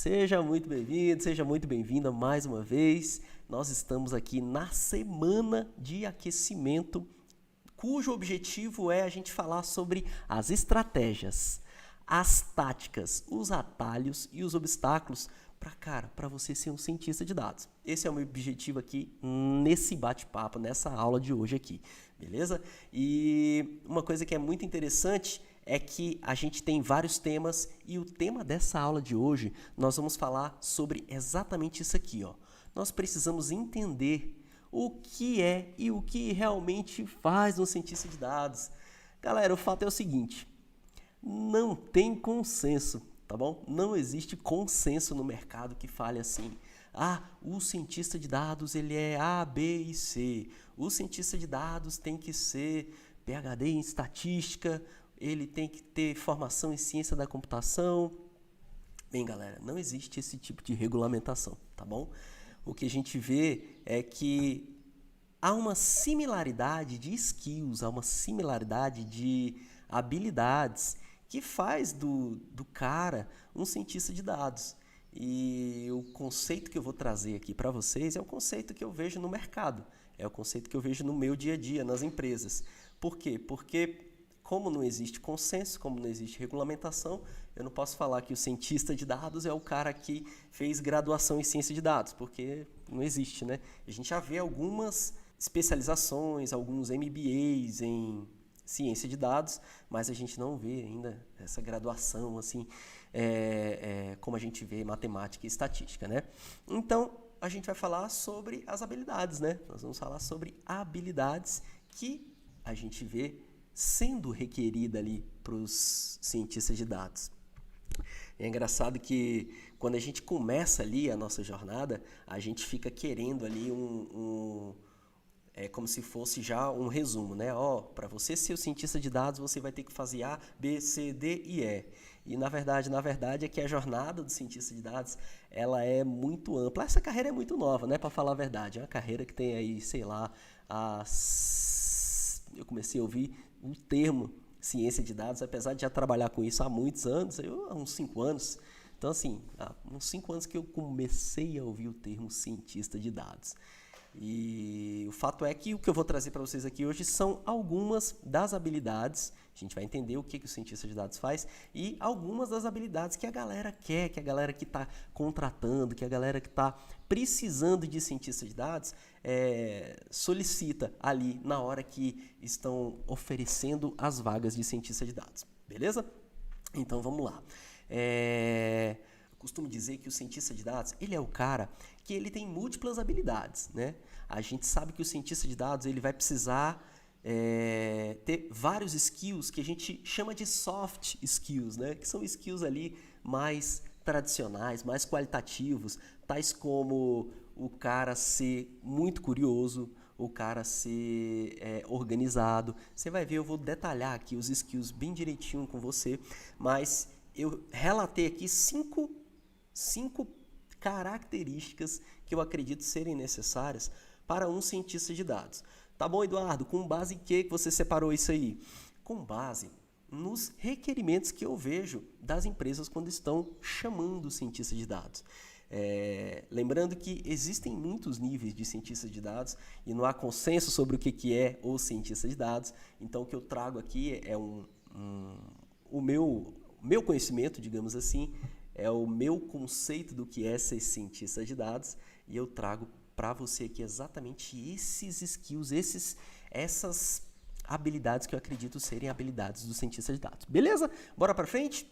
Seja muito bem-vindo, seja muito bem-vinda mais uma vez. Nós estamos aqui na semana de aquecimento, cujo objetivo é a gente falar sobre as estratégias, as táticas, os atalhos e os obstáculos para você ser um cientista de dados. Esse é o meu objetivo aqui nesse bate-papo, nessa aula de hoje aqui, beleza? E uma coisa que é muito interessante é que a gente tem vários temas e o tema dessa aula de hoje nós vamos falar sobre exatamente isso aqui, ó. Nós precisamos entender o que é e o que realmente faz um cientista de dados. Galera, o fato é o seguinte, não tem consenso, tá bom? Não existe consenso no mercado que fale assim, o cientista de dados ele é A, B e C, o cientista de dados tem que ser PhD em estatística, ele tem que ter formação em ciência da computação. Bem, galera, não existe esse tipo de regulamentação, tá bom? O que a gente vê é que há uma similaridade de skills, há uma similaridade de habilidades que faz do cara um cientista de dados. E o conceito que eu vou trazer aqui para vocês é o conceito que eu vejo no mercado, é o conceito que eu vejo no meu dia a dia, nas empresas. Por quê? Porque como não existe consenso, como não existe regulamentação, eu não posso falar que o cientista de dados é o cara que fez graduação em ciência de dados, porque não existe, né? A gente já vê algumas especializações, alguns MBAs em ciência de dados, mas a gente não vê ainda essa graduação assim, como a gente vê em matemática e estatística, né? Então, a gente vai falar sobre as habilidades, né? Nós vamos falar sobre habilidades que a gente vê sendo requerida ali para os cientistas de dados. É engraçado que quando a gente começa ali a nossa jornada, a gente fica querendo ali como se fosse já um resumo, né? Para você ser o cientista de dados, você vai ter que fazer A, B, C, D e E. E na verdade é que a jornada do cientista de dados, ela é muito ampla. Essa carreira é muito nova, né? Para falar a verdade, é uma carreira que tem aí, sei lá, eu comecei a ouvir o termo ciência de dados, apesar de já trabalhar com isso há muitos anos, há uns 5 anos. Então, assim, há uns 5 anos que eu comecei a ouvir o termo cientista de dados. E o fato é que o que eu vou trazer para vocês aqui hoje são algumas das habilidades, a gente vai entender o que o cientista de dados faz e algumas das habilidades que a galera quer, que a galera que está contratando, que a galera que está precisando de cientista de dados solicita ali na hora que estão oferecendo as vagas de cientista de dados, beleza? Então vamos lá. Costumo dizer que o cientista de dados, ele é o cara que ele tem múltiplas habilidades, né? A gente sabe que o cientista de dados, ele vai precisar ter vários skills que a gente chama de soft skills, né? Que são skills ali mais tradicionais, mais qualitativos, tais como o cara ser muito curioso, o cara ser organizado. Você vai ver, eu vou detalhar aqui os skills bem direitinho com você, mas eu relatei aqui cinco características que eu acredito serem necessárias para um cientista de dados. Tá bom, Eduardo? Com base em que você separou isso aí? Com base nos requerimentos que eu vejo das empresas quando estão chamando o cientista de dados. Lembrando que existem muitos níveis de cientista de dados e não há consenso sobre o que é o cientista de dados. Então, o que eu trago aqui é o meu conhecimento, digamos assim, é o meu conceito do que é ser cientista de dados e eu trago para você aqui exatamente esses skills, essas habilidades que eu acredito serem habilidades do cientista de dados. Beleza? Bora para frente?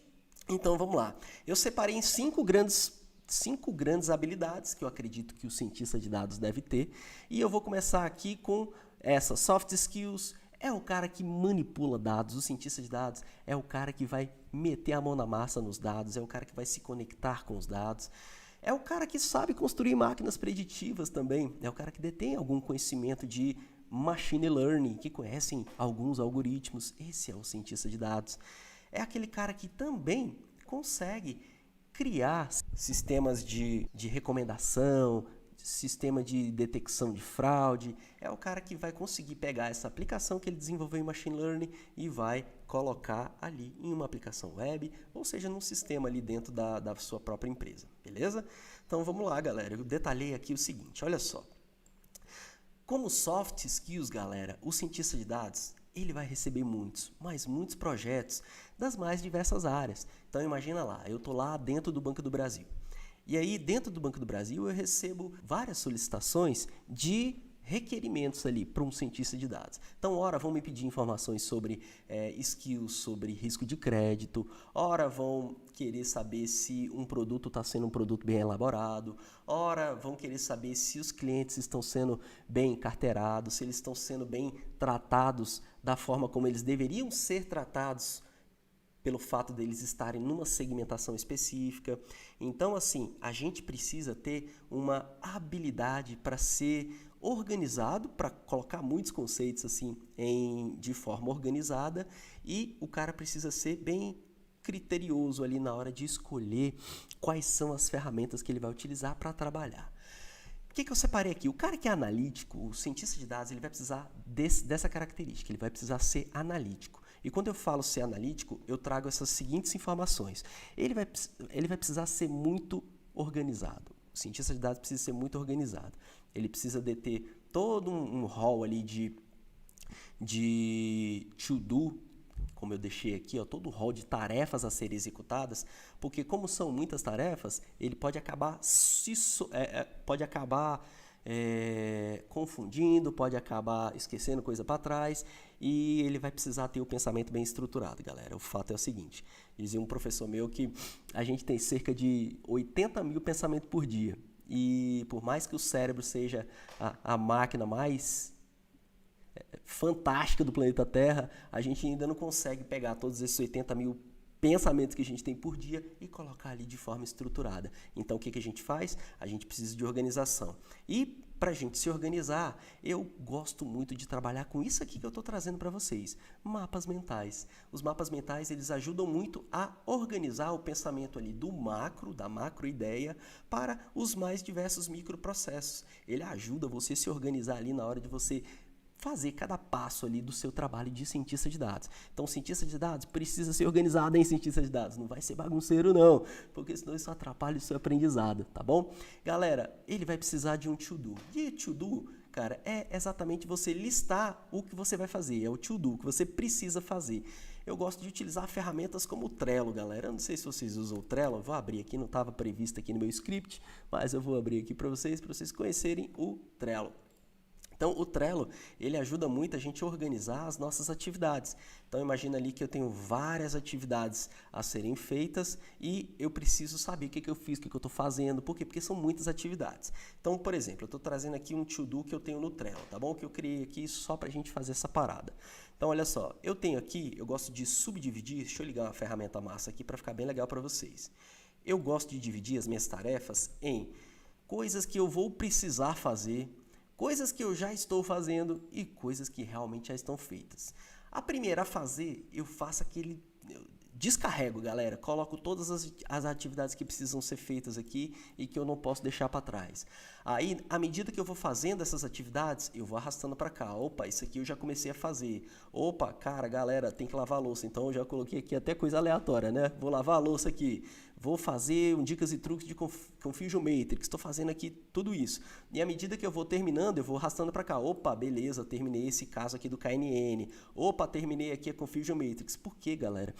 Então vamos lá. Eu separei em cinco grandes habilidades que eu acredito que o cientista de dados deve ter e eu vou começar aqui com essas soft skills. É o cara que manipula dados, o cientista de dados é o cara que vai meter a mão na massa nos dados, é o cara que vai se conectar com os dados, é o cara que sabe construir máquinas preditivas também, é o cara que detém algum conhecimento de machine learning, que conhecem alguns algoritmos, esse é o cientista de dados. É aquele cara que também consegue criar sistemas de recomendação, sistema de detecção de fraude, é o cara que vai conseguir pegar essa aplicação que ele desenvolveu em Machine Learning e vai colocar ali em uma aplicação web, ou seja, num sistema ali dentro da sua própria empresa, beleza? Então vamos lá, galera, eu detalhei aqui o seguinte, olha só. Como soft skills, galera, o cientista de dados, ele vai receber muitos projetos das mais diversas áreas. Então imagina lá, eu estou lá dentro do Banco do Brasil. E aí, dentro do Banco do Brasil, eu recebo várias solicitações de requerimentos ali para um cientista de dados. Então, ora vão me pedir informações sobre skills, sobre risco de crédito, ora vão querer saber se um produto está sendo um produto bem elaborado, ora vão querer saber se os clientes estão sendo bem carteirados, se eles estão sendo bem tratados da forma como eles deveriam ser tratados pelo fato deles estarem numa segmentação específica. Então, assim, a gente precisa ter uma habilidade para ser organizado, para colocar muitos conceitos assim de forma organizada, e o cara precisa ser bem criterioso ali na hora de escolher quais são as ferramentas que ele vai utilizar para trabalhar. O que eu separei aqui? O cara que é analítico, o cientista de dados, ele vai precisar dessa característica, ele vai precisar ser analítico. E quando eu falo ser analítico, eu trago essas seguintes informações. Ele vai precisar ser muito organizado. O cientista de dados precisa ser muito organizado. Ele precisa deter todo um hall ali de to-do, como eu deixei aqui, ó, todo o hall de tarefas a serem executadas, porque como são muitas tarefas, ele pode acabar confundindo, pode acabar esquecendo coisa para trás, e ele vai precisar ter o pensamento bem estruturado, galera. O fato é o seguinte, dizia um professor meu que a gente tem cerca de 80 mil pensamentos por dia, e por mais que o cérebro seja a máquina mais fantástica do planeta Terra, a gente ainda não consegue pegar todos esses 80 mil pensamentos que a gente tem por dia e colocar ali de forma estruturada. Então, o que a gente faz? A gente precisa de organização. E para a gente se organizar, eu gosto muito de trabalhar com isso aqui que eu estou trazendo para vocês, mapas mentais. Os mapas mentais, eles ajudam muito a organizar o pensamento ali da macro ideia, para os mais diversos microprocessos. Ele ajuda você a se organizar ali na hora de você fazer cada passo ali do seu trabalho de cientista de dados. Então, o cientista de dados precisa ser organizado em cientista de dados. Não vai ser bagunceiro, não, porque senão isso atrapalha o seu aprendizado, tá bom? Galera, ele vai precisar de um to-do. E to-do, cara, é exatamente você listar o que você vai fazer. É o to-do, que você precisa fazer. Eu gosto de utilizar ferramentas como o Trello, galera. Eu não sei se vocês usam o Trello. Eu vou abrir aqui, não estava previsto aqui no meu script, mas eu vou abrir aqui para vocês conhecerem o Trello. Então, o Trello, ele ajuda muito a gente a organizar as nossas atividades. Então, imagina ali que eu tenho várias atividades a serem feitas e eu preciso saber o que eu fiz, o que eu estou fazendo. Por quê? Porque são muitas atividades. Então, por exemplo, eu estou trazendo aqui um to-do que eu tenho no Trello, tá bom? Que eu criei aqui só para a gente fazer essa parada. Então, olha só, eu tenho aqui, eu gosto de subdividir, deixa eu ligar uma ferramenta massa aqui para ficar bem legal para vocês. Eu gosto de dividir as minhas tarefas em coisas que eu vou precisar fazer, coisas que eu já estou fazendo e coisas que realmente já estão feitas. A primeira a fazer, eu faço descarrego, galera. Coloco todas as atividades que precisam ser feitas aqui e que eu não posso deixar para trás. Aí, à medida que eu vou fazendo essas atividades, eu vou arrastando para cá. Opa, isso aqui eu já comecei a fazer. Opa, cara, galera, tem que lavar a louça. Então, eu já coloquei aqui até coisa aleatória, né? Vou lavar a louça aqui. Vou fazer dicas e truques de Confusion Matrix. Estou fazendo aqui tudo isso. E à medida que eu vou terminando, eu vou arrastando para cá. Opa, beleza, terminei esse caso aqui do KNN. Opa, terminei aqui a Confusion Matrix. Por quê, galera?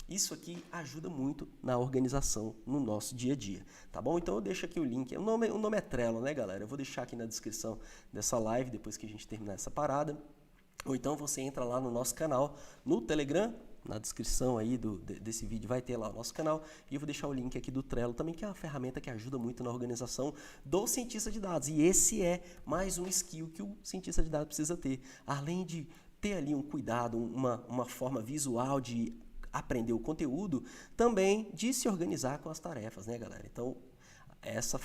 Isso aqui ajuda muito na organização no nosso dia a dia, tá bom? Então eu deixo aqui o link, o nome é Trello, né, galera? Eu vou deixar aqui na descrição dessa live, depois que a gente terminar essa parada. Ou então você entra lá no nosso canal, no Telegram, na descrição aí desse vídeo vai ter lá o nosso canal, e eu vou deixar o link aqui do Trello também, que é uma ferramenta que ajuda muito na organização do cientista de dados. E esse é mais um skill que o cientista de dados precisa ter, além de ter ali um cuidado, uma forma visual de aprender o conteúdo, também de se organizar com as tarefas, né, galera? Então, Essa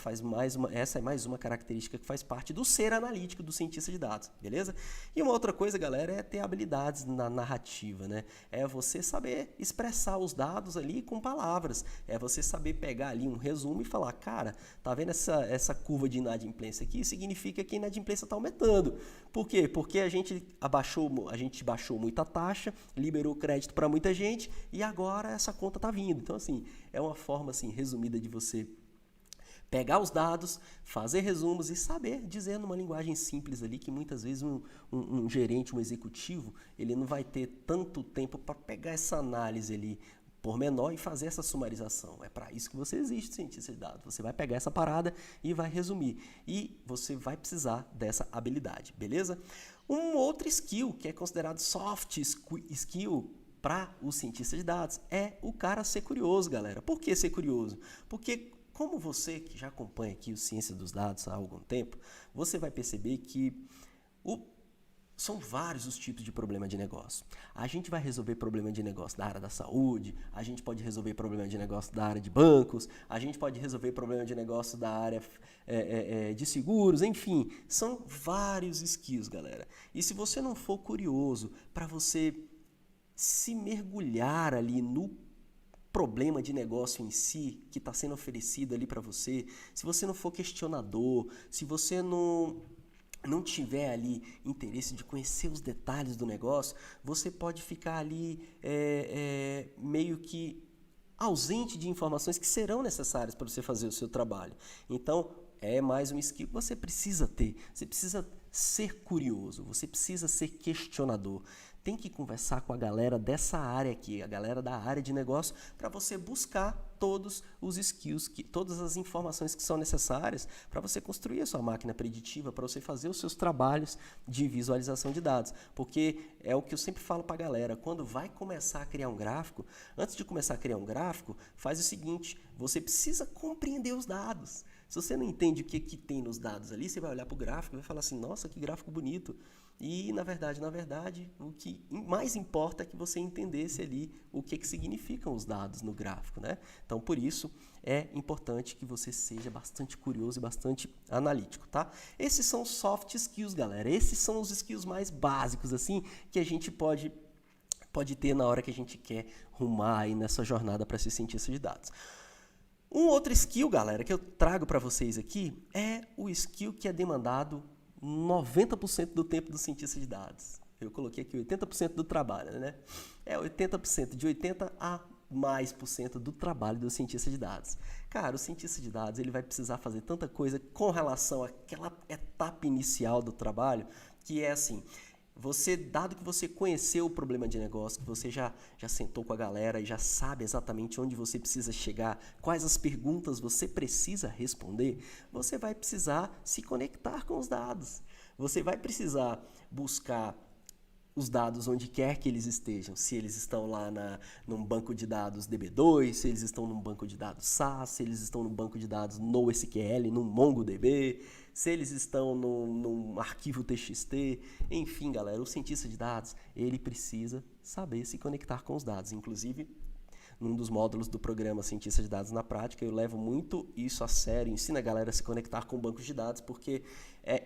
é mais uma característica que faz parte do ser analítico do cientista de dados, beleza? E uma outra coisa, galera, é ter habilidades na narrativa, né? É você saber expressar os dados ali com palavras. É você saber pegar ali um resumo e falar, cara, tá vendo essa curva de inadimplência aqui? Significa que a inadimplência está aumentando. Por quê? Porque a gente baixou muita taxa, liberou crédito para muita gente e agora essa conta tá vindo. Então, assim, é uma forma assim, resumida de você pegar os dados, fazer resumos e saber dizer numa linguagem simples ali que muitas vezes um gerente, um executivo, ele não vai ter tanto tempo para pegar essa análise ali pormenor e fazer essa sumarização. É para isso que você existe, cientista de dados. Você vai pegar essa parada e vai resumir. E você vai precisar dessa habilidade, beleza? Um outro skill que é considerado soft skill para o cientista de dados é o cara ser curioso, galera. Por que ser curioso? Porque como você que já acompanha aqui o Ciência dos Dados há algum tempo, você vai perceber que são vários os tipos de problema de negócio. A gente vai resolver problema de negócio da área da saúde, a gente pode resolver problema de negócio da área de bancos, a gente pode resolver problema de negócio da área de seguros, enfim, são vários skills, galera. E se você não for curioso para você se mergulhar ali no problema de negócio em si que está sendo oferecido ali para você, se você não for questionador, se você não tiver ali interesse de conhecer os detalhes do negócio, você pode ficar ali meio que ausente de informações que serão necessárias para você fazer o seu trabalho. Então, é mais um skill que você precisa ter. Você precisa ser curioso, você precisa ser questionador. Tem que conversar com a galera dessa área aqui, a galera da área de negócio, para você buscar todos os skills, todas as informações que são necessárias para você construir a sua máquina preditiva, para você fazer os seus trabalhos de visualização de dados. Porque é o que eu sempre falo para a galera, quando vai começar a criar um gráfico, antes de começar a criar um gráfico, faz o seguinte, você precisa compreender os dados. Se você não entende o que tem nos dados ali, você vai olhar para o gráfico e vai falar assim, nossa, que gráfico bonito. E, na verdade, o que mais importa é que você entendesse ali o que significam os dados no gráfico, né? Então, por isso, é importante que você seja bastante curioso e bastante analítico, tá? Esses são soft skills, galera. Esses são os skills mais básicos, assim, que a gente pode ter na hora que a gente quer rumar aí nessa jornada para ser cientista de dados. Um outro skill, galera, que eu trago para vocês aqui é o skill que é demandado 90% do tempo do cientista de dados. Eu coloquei aqui 80% do trabalho, né? É 80%, de 80% a mais por cento do trabalho do cientista de dados. Cara, o cientista de dados ele vai precisar fazer tanta coisa com relação àquela etapa inicial do trabalho, que é assim, dado que você conheceu o problema de negócio, que você já sentou com a galera e já sabe exatamente onde você precisa chegar, quais as perguntas você precisa responder, você vai precisar se conectar com os dados. Você vai precisar buscar os dados onde quer que eles estejam, se eles estão lá num banco de dados DB2, se eles estão num banco de dados SAS, se eles estão num banco de dados NoSQL, num MongoDB, se eles estão num arquivo TXT, enfim, galera, o cientista de dados, ele precisa saber se conectar com os dados. Inclusive, num dos módulos do programa Cientista de Dados na Prática, eu levo muito isso a sério, ensino a galera a se conectar com bancos de dados, porque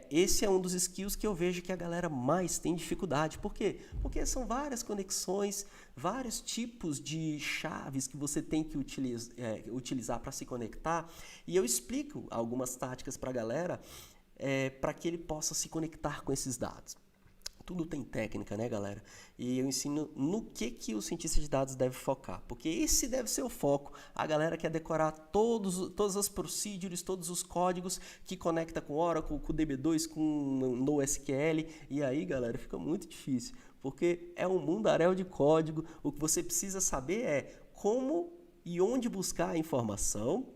esse é um dos skills que eu vejo que a galera mais tem dificuldade. Por quê? Porque são várias conexões, vários tipos de chaves que você tem que utilizar para se conectar, e eu explico algumas táticas para a galera para que ele possa se conectar com esses dados. Tudo tem técnica, né, galera? E eu ensino no que o cientista de dados deve focar, porque esse deve ser o foco. A galera quer decorar todas as procedures, todos os códigos que conecta com Oracle, com DB2, com NoSQL, e aí, galera, fica muito difícil, porque é um mundaréu de código. O que você precisa saber é como e onde buscar a informação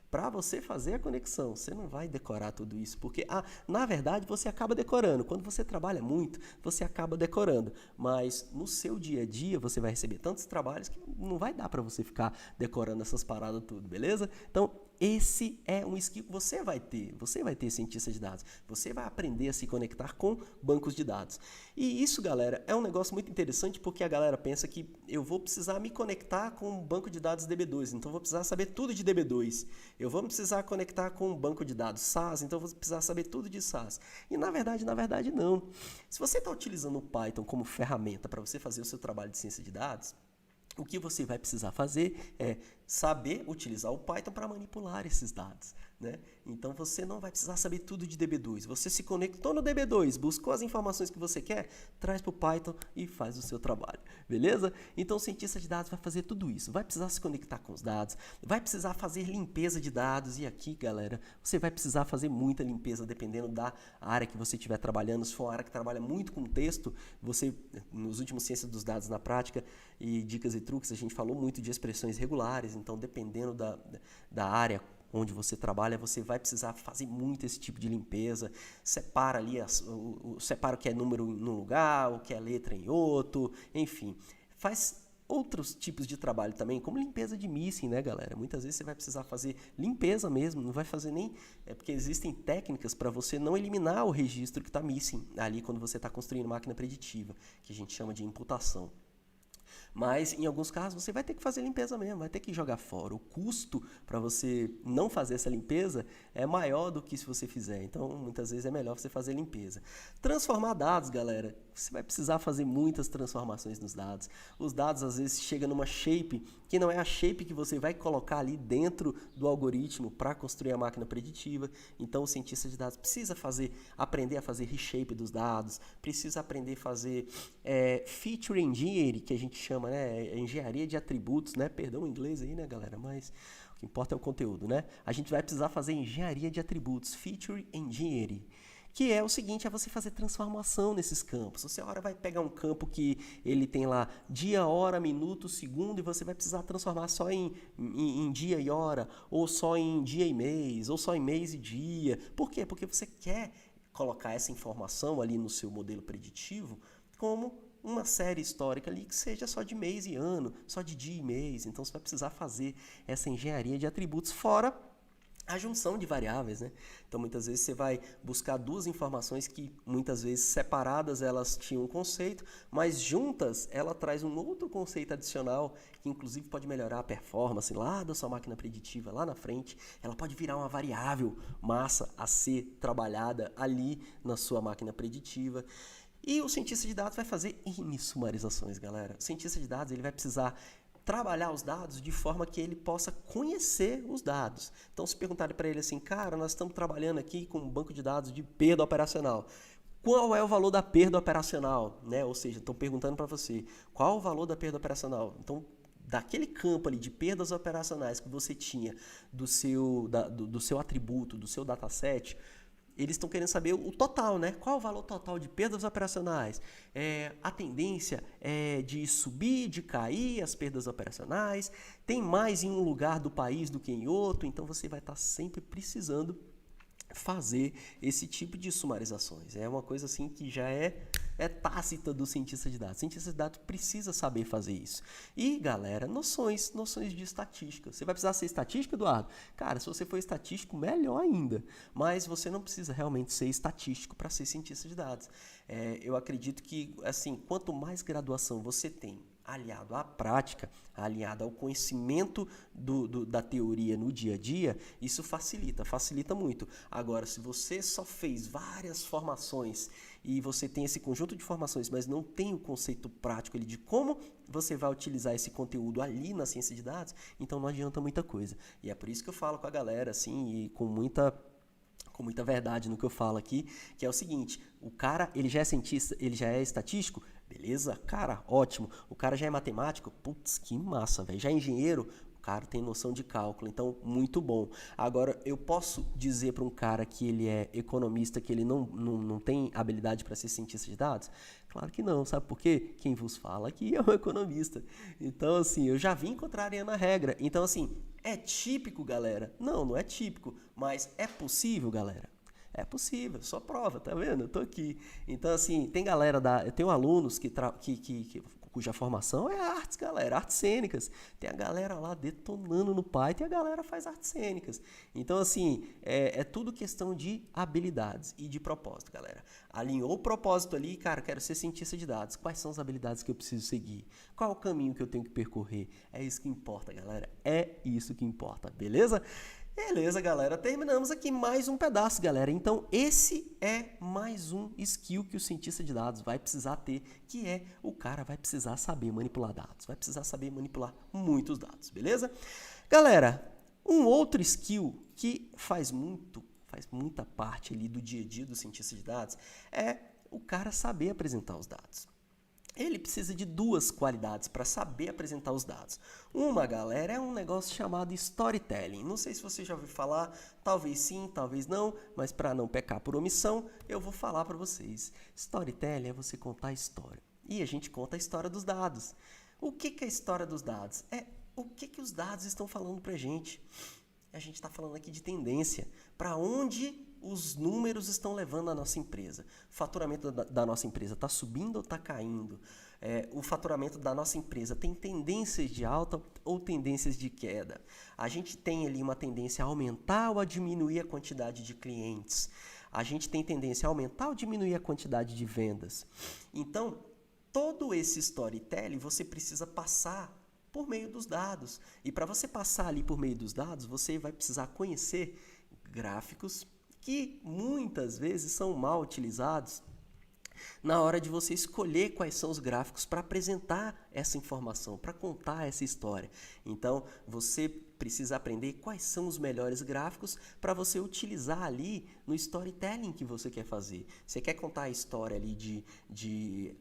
para você fazer a conexão. Você não vai decorar tudo isso, porque, na verdade, você acaba decorando. Quando você trabalha muito, você acaba decorando. Mas no seu dia a dia, você vai receber tantos trabalhos que não vai dar para você ficar decorando essas paradas tudo, beleza? Então, esse é um skill que você vai ter cientista de dados, você vai aprender a se conectar com bancos de dados. E isso, galera, é um negócio muito interessante porque a galera pensa que eu vou precisar me conectar com um banco de dados DB2, então eu vou precisar saber tudo de DB2. Eu vou precisar conectar com um banco de dados SAS, então eu vou precisar saber tudo de SAS. E na verdade não. Se você está utilizando o Python como ferramenta para você fazer o seu trabalho de ciência de dados, o que você vai precisar fazer é saber utilizar o Python para manipular esses dados, né? Então você não vai precisar saber tudo de DB2. Você se conectou no DB2, buscou as informações que você quer, traz para o Python e faz o seu trabalho, beleza? Então o cientista de dados vai fazer tudo isso. Vai precisar se conectar com os dados, vai precisar fazer limpeza de dados. E aqui, galera, você vai precisar fazer muita limpeza dependendo da área que você estiver trabalhando. Se for uma área que trabalha muito com texto, você, nos últimos Ciência dos Dados na Prática e Dicas e Truques, a gente falou muito de expressões regulares. Então, dependendo da área onde você trabalha, você vai precisar fazer muito esse tipo de limpeza. Separa ali, separa o que é número num lugar, o que é letra em outro, enfim. Faz outros tipos de trabalho também, como limpeza de missing, né, galera? Muitas vezes você vai precisar fazer limpeza mesmo, não vai fazer nem... porque existem técnicas para você não eliminar o registro que está missing ali quando você está construindo máquina preditiva, que a gente chama de imputação. Mas, em alguns casos, você vai ter que fazer limpeza mesmo, vai ter que jogar fora. O custo para você não fazer essa limpeza é maior do que se você fizer. Então, muitas vezes é melhor você fazer limpeza. Transformar dados, galera. Você vai precisar fazer muitas transformações nos dados. Os dados, às vezes, chegam numa shape que não é a shape que você vai colocar ali dentro do algoritmo para construir a máquina preditiva. Então, o cientista de dados precisa aprender a fazer reshape dos dados, precisa aprender a fazer feature engineering, que a gente chama, né? Engenharia de atributos, né? Perdão o inglês aí, né, galera? Mas o que importa é o conteúdo, né? A gente vai precisar fazer engenharia de atributos, feature engineering, que é o seguinte, é você fazer transformação nesses campos. Você agora vai pegar um campo que ele tem lá dia, hora, minuto, segundo, e você vai precisar transformar só em dia e hora, ou só em dia e mês, ou só em mês e dia. Por quê? Porque você quer colocar essa informação ali no seu modelo preditivo como uma série histórica ali que seja só de mês e ano, só de dia e mês. Então você vai precisar fazer essa engenharia de atributos, fora a junção de variáveis, né? Então muitas vezes você vai buscar duas informações que muitas vezes separadas elas tinham um conceito, mas juntas ela traz um outro conceito adicional que inclusive pode melhorar a performance lá da sua máquina preditiva lá na frente. Ela pode virar uma variável massa a ser trabalhada ali na sua máquina preditiva. E o cientista de dados vai fazer N sumarizações, galera. O cientista de dados ele vai precisar trabalhar os dados de forma que ele possa conhecer os dados. Então, se perguntarem para ele assim, cara, nós estamos trabalhando aqui com um banco de dados de perda operacional. Qual é o valor da perda operacional? Né? Ou seja, estão perguntando para você, qual o valor da perda operacional? Então, daquele campo ali de perdas operacionais que você tinha do seu atributo, do seu dataset, eles estão querendo saber o total, né? Qual o valor total de perdas operacionais? A tendência é de subir, de cair as perdas operacionais? Tem mais em um lugar do país do que em outro? Então você vai estar sempre precisando fazer esse tipo de sumarizações. É uma coisa assim que já é tácita do cientista de dados. O cientista de dados precisa saber fazer isso. E, galera, noções de estatística. Você vai precisar ser estatístico, Eduardo? Cara, se você for estatístico, melhor ainda. Mas você não precisa realmente ser estatístico para ser cientista de dados. Eu acredito que, assim, quanto mais graduação você tem, aliado à prática, aliado ao conhecimento da teoria no dia a dia, isso facilita muito. Agora, se você só fez várias formações e você tem esse conjunto de formações, mas não tem o conceito prático ali de como você vai utilizar esse conteúdo ali na ciência de dados, então não adianta muita coisa. E é por isso que eu falo com a galera, assim, e com muita verdade no que eu falo aqui, que é o seguinte, o cara, ele já é cientista, ele já é estatístico, beleza, cara, ótimo. O cara já é matemático, putz, que massa, velho. Já é engenheiro, o cara tem noção de cálculo, então muito bom. Agora, eu posso dizer para um cara que ele é economista, que ele não tem habilidade para ser cientista de dados? Claro que não, sabe por quê? Quem vos fala aqui é um economista. Então, assim, eu já vim contrariando a regra. Então, assim, é típico, galera? Não é típico, mas é possível, galera? É possível, só prova, tá vendo? Eu tô aqui. Então, assim, tem galera eu tenho alunos que cuja formação é artes, galera, artes cênicas. Tem a galera lá detonando no Python e a galera faz artes cênicas. Então, assim, é tudo questão de habilidades e de propósito, galera. Alinhou o propósito ali, cara, quero ser cientista de dados. Quais são as habilidades que eu preciso seguir? Qual é o caminho que eu tenho que percorrer? É isso que importa, galera. É isso que importa, beleza? Beleza, galera. Terminamos aqui mais um pedaço, galera. Então, esse é mais um skill que o cientista de dados vai precisar ter, que é o cara vai precisar saber manipular dados. Vai precisar saber manipular muitos dados, beleza? Galera, um outro skill que faz muita parte ali do dia a dia do cientista de dados é o cara saber apresentar os dados. Ele precisa de duas qualidades para saber apresentar os dados. Uma, galera, é um negócio chamado storytelling. Não sei se você já ouviu falar, talvez sim, talvez não, mas para não pecar por omissão, eu vou falar para vocês. Storytelling é você contar a história. E a gente conta a história dos dados. O que é a história dos dados? É o que os dados estão falando para a gente. A gente está falando aqui de tendência. Para onde os números estão levando a nossa empresa? O faturamento da nossa empresa está subindo ou está caindo? O faturamento da nossa empresa tem tendências de alta ou tendências de queda? A gente tem ali uma tendência a aumentar ou a diminuir a quantidade de clientes? A gente tem tendência a aumentar ou diminuir a quantidade de vendas? Então, todo esse storytelling você precisa passar por meio dos dados. E para você passar ali por meio dos dados, você vai precisar conhecer gráficos que muitas vezes são mal utilizados na hora de você escolher quais são os gráficos para apresentar essa informação, para contar essa história. Então, você precisa aprender quais são os melhores gráficos para você utilizar ali no storytelling que você quer fazer. Você quer contar a história ali de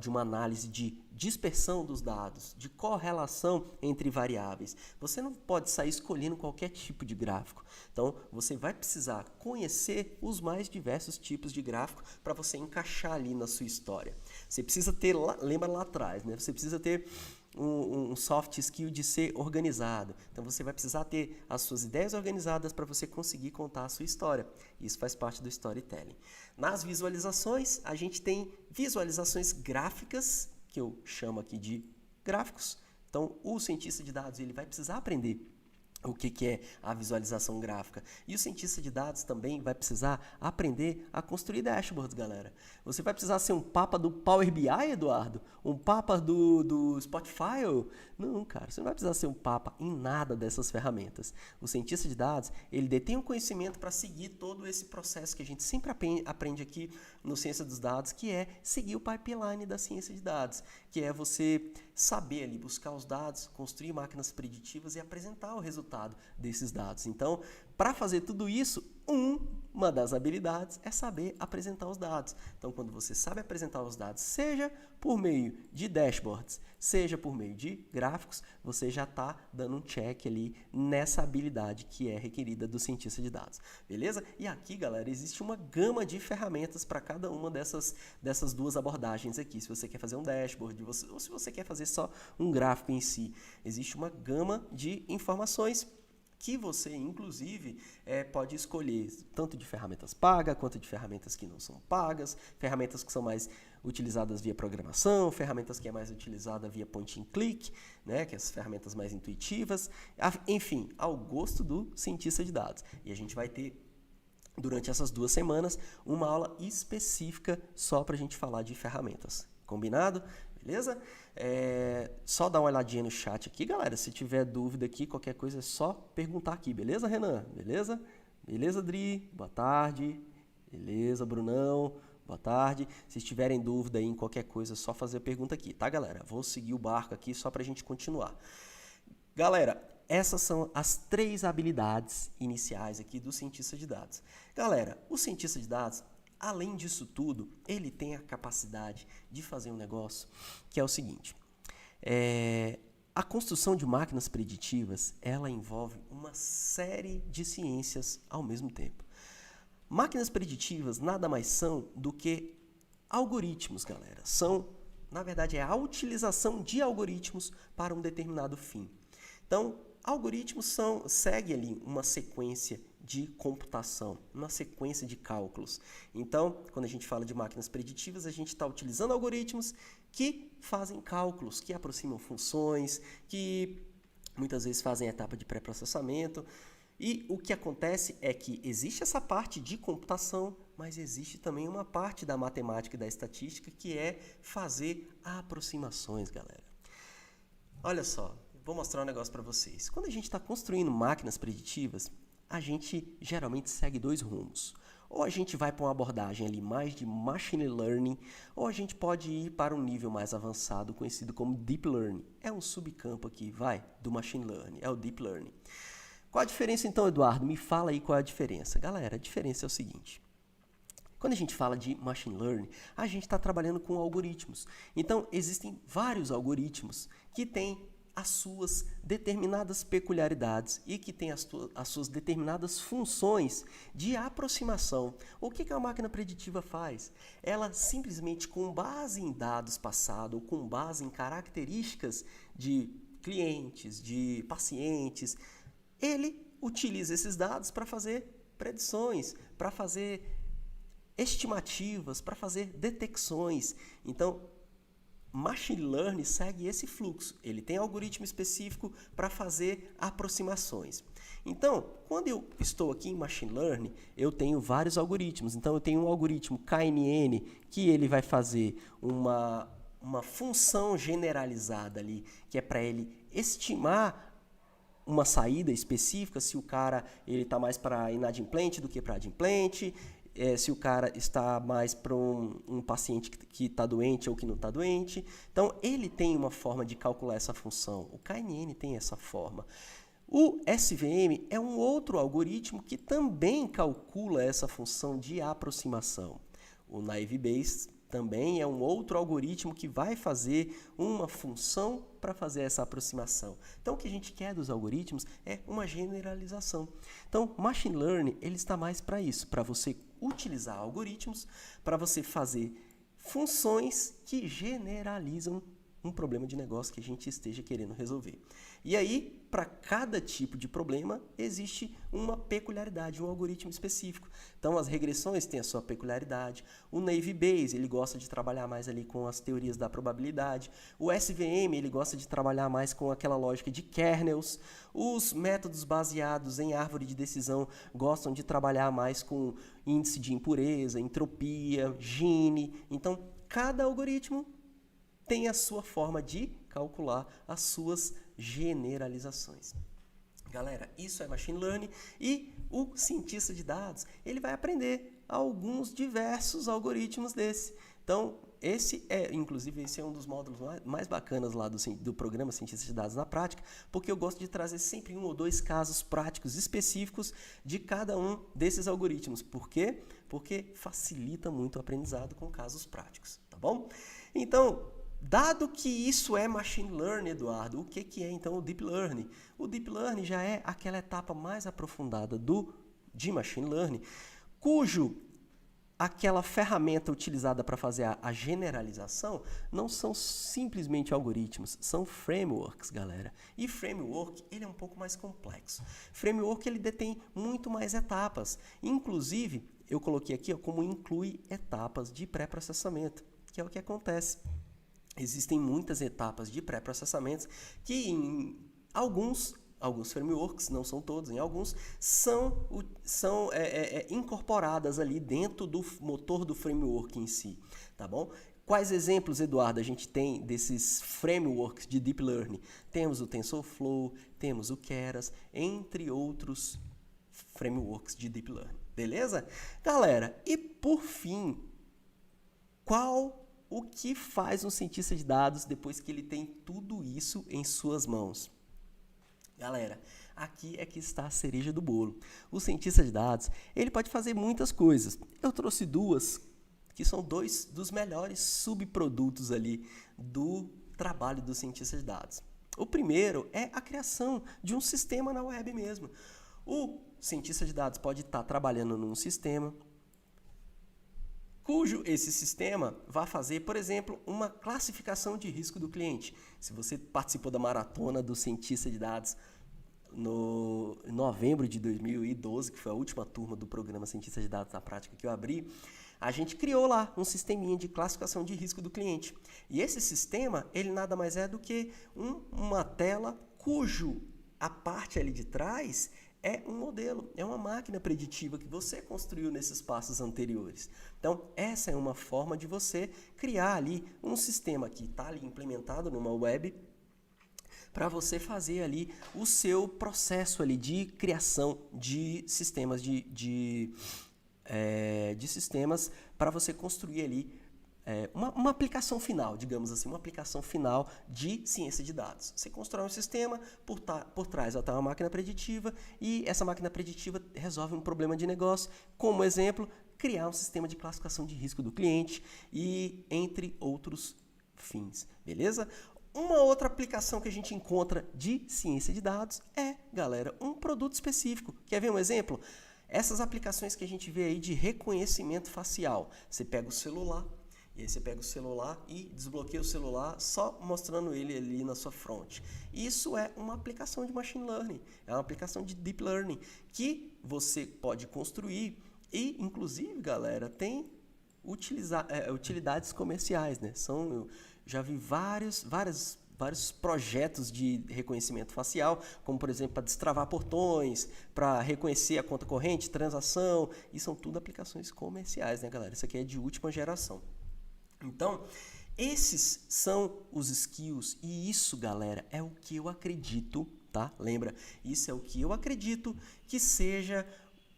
uma análise de dispersão dos dados, de correlação entre variáveis. Você não pode sair escolhendo qualquer tipo de gráfico. Então, você vai precisar conhecer os mais diversos tipos de gráfico para você encaixar ali na sua história. Você precisa ter, lembra lá atrás, né? Você precisa ter um soft skill de ser organizado. Então, você vai precisar ter as suas ideias organizadas para você conseguir contar a sua história. Isso faz parte do storytelling. Nas visualizações, a gente tem visualizações gráficas, que eu chamo aqui de gráficos. Então, o cientista de dados ele vai precisar aprender o que é a visualização gráfica. E o cientista de dados também vai precisar aprender a construir dashboards, galera. Você vai precisar ser um papa do Power BI, Eduardo? Um papa do Spotify? Não, cara, você não vai precisar ser um papa em nada dessas ferramentas. O cientista de dados, ele detém o conhecimento para seguir todo esse processo que a gente sempre aprende aqui no Ciência dos Dados, que é seguir o pipeline da ciência de dados, que é você saber ali, buscar os dados, construir máquinas preditivas e apresentar o resultado desses dados. Então, para fazer tudo isso, uma das habilidades é saber apresentar os dados. Então, quando você sabe apresentar os dados, seja por meio de dashboards, seja por meio de gráficos, você já está dando um check ali nessa habilidade que é requerida do cientista de dados. Beleza? E aqui, galera, existe uma gama de ferramentas para cada uma dessas duas abordagens aqui. Se você quer fazer um dashboard, ou se você quer fazer só um gráfico em si, existe uma gama de informações que você, inclusive, pode escolher tanto de ferramentas pagas quanto de ferramentas que não são pagas, ferramentas que são mais utilizadas via programação, ferramentas que é mais utilizada via point and click, né, que é as ferramentas mais intuitivas, enfim, ao gosto do cientista de dados. E a gente vai ter, durante essas 2 semanas, uma aula específica só para a gente falar de ferramentas. Combinado? Beleza? Só dar uma olhadinha no chat aqui, galera. Se tiver dúvida aqui, qualquer coisa é só perguntar aqui. Beleza, Renan? Beleza? Beleza, Adri? Boa tarde. Beleza, Brunão? Boa tarde. Se tiverem dúvida aí em qualquer coisa, é só fazer a pergunta aqui, tá, galera? Vou seguir o barco aqui só pra gente continuar. Galera, essas são as 3 habilidades iniciais aqui do cientista de dados. Galera, o cientista de dados, além disso tudo, ele tem a capacidade de fazer um negócio que é o seguinte. A construção de máquinas preditivas, ela envolve uma série de ciências ao mesmo tempo. Máquinas preditivas nada mais são do que algoritmos, galera. Na verdade, é a utilização de algoritmos para um determinado fim. Então, algoritmos seguem ali uma sequência de computação, uma sequência de cálculos. Então, quando a gente fala de máquinas preditivas, a gente está utilizando algoritmos que fazem cálculos, que aproximam funções, que muitas vezes fazem a etapa de pré-processamento. E o que acontece é que existe essa parte de computação, mas existe também uma parte da matemática e da estatística que é fazer aproximações, galera. Olha só, vou mostrar um negócio para vocês. Quando a gente está construindo máquinas preditivas, a gente geralmente segue dois rumos. Ou a gente vai para uma abordagem ali mais de machine learning, ou a gente pode ir para um nível mais avançado, conhecido como deep learning. É um subcampo aqui, do machine learning, é o deep learning. Qual a diferença então, Eduardo? Me fala aí qual é a diferença. Galera, a diferença é o seguinte. Quando a gente fala de machine learning, a gente está trabalhando com algoritmos. Então, existem vários algoritmos que têm as suas determinadas peculiaridades e que têm as suas determinadas funções de aproximação. O que a máquina preditiva faz? Ela simplesmente, com base em dados passados, ou com base em características de clientes, de pacientes, ele utiliza esses dados para fazer predições, para fazer estimativas, para fazer detecções. Então, machine learning segue esse fluxo. Ele tem algoritmo específico para fazer aproximações. Então, quando eu estou aqui em machine learning, eu tenho vários algoritmos. Então, eu tenho um algoritmo KNN que ele vai fazer uma função generalizada ali, que é para ele estimar uma saída específica, se o cara está mais para inadimplente do que para adimplente, se o cara está mais para um paciente que está doente ou que não está doente. Então, ele tem uma forma de calcular essa função. O KNN tem essa forma. O SVM é um outro algoritmo que também calcula essa função de aproximação. O Naive Bayes também é um outro algoritmo que vai fazer uma função para fazer essa aproximação. Então, o que a gente quer dos algoritmos é uma generalização. Então, Machine Learning ele está mais para isso, para você utilizar algoritmos, para você fazer funções que generalizam um problema de negócio que a gente esteja querendo resolver. E aí, para cada tipo de problema, existe uma peculiaridade, um algoritmo específico. Então, as regressões têm a sua peculiaridade. O Naive Bayes, ele gosta de trabalhar mais ali com as teorias da probabilidade. O SVM, ele gosta de trabalhar mais com aquela lógica de kernels. Os métodos baseados em árvore de decisão gostam de trabalhar mais com índice de impureza, entropia, Gini. Então, cada algoritmo tem a sua forma de calcular as suas generalizações. Galera, isso é Machine Learning e o cientista de dados, ele vai aprender alguns diversos algoritmos desse. Então, inclusive, esse é um dos módulos mais bacanas lá do programa Cientista de Dados na Prática, porque eu gosto de trazer sempre um ou dois casos práticos específicos de cada um desses algoritmos. Por quê? Porque facilita muito o aprendizado com casos práticos, tá bom? Então, dado que isso é Machine Learning, Eduardo, o que é então o Deep Learning? O Deep Learning já é aquela etapa mais aprofundada de Machine Learning, cujo aquela ferramenta utilizada para fazer a generalização não são simplesmente algoritmos, são frameworks, galera. E framework, ele é um pouco mais complexo. Framework, ele detém muito mais etapas. Inclusive, eu coloquei aqui como inclui etapas de pré-processamento, que é o que acontece. Existem muitas etapas de pré-processamento que em alguns frameworks, não são todos, em alguns, são incorporadas ali dentro do motor do framework em si, tá bom? Quais exemplos, Eduardo, a gente tem desses frameworks de Deep Learning? Temos o TensorFlow, temos o Keras, entre outros frameworks de Deep Learning, beleza? Galera, e por fim, o que faz um cientista de dados depois que ele tem tudo isso em suas mãos? Galera, aqui é que está a cereja do bolo. O cientista de dados, ele pode fazer muitas coisas. Eu trouxe duas, que são dois dos melhores subprodutos ali do trabalho do cientista de dados. O primeiro é a criação de um sistema na web mesmo. O cientista de dados pode estar trabalhando num sistema, cujo esse sistema vai fazer, por exemplo, uma classificação de risco do cliente. Se você participou da maratona do cientista de dados em novembro de 2012, que foi a última turma do programa Cientista de Dados na Prática que eu abri, a gente criou lá um sisteminha de classificação de risco do cliente. E esse sistema, ele nada mais é do que uma tela cujo a parte ali de trás é um modelo, é uma máquina preditiva que você construiu nesses passos anteriores. Então, essa é uma forma de você criar ali um sistema que está ali implementado numa web para você fazer ali o seu processo ali de criação de sistemas de sistemas para você construir ali uma aplicação final, digamos assim, uma aplicação final de ciência de dados. Você constrói um sistema, por trás está uma máquina preditiva e essa máquina preditiva resolve um problema de negócio, como exemplo, criar um sistema de classificação de risco do cliente e entre outros fins, beleza? Uma outra aplicação que a gente encontra de ciência de dados é, galera, um produto específico. Quer ver um exemplo? Essas aplicações que a gente vê aí de reconhecimento facial. Você pega o celular, e aí você pega o celular e desbloqueia o celular só mostrando ele ali na sua fronte. Isso é uma aplicação de machine learning, é uma aplicação de deep learning que você pode construir e, inclusive, galera, tem utilidades comerciais, né? Eu já vi vários projetos de reconhecimento facial, como por exemplo para destravar portões, para reconhecer a conta corrente, transação, e são tudo aplicações comerciais, né, galera? Isso aqui é de última geração. Então, esses são os skills e isso, galera, é o que eu acredito, tá? Lembra? Isso é o que eu acredito que seja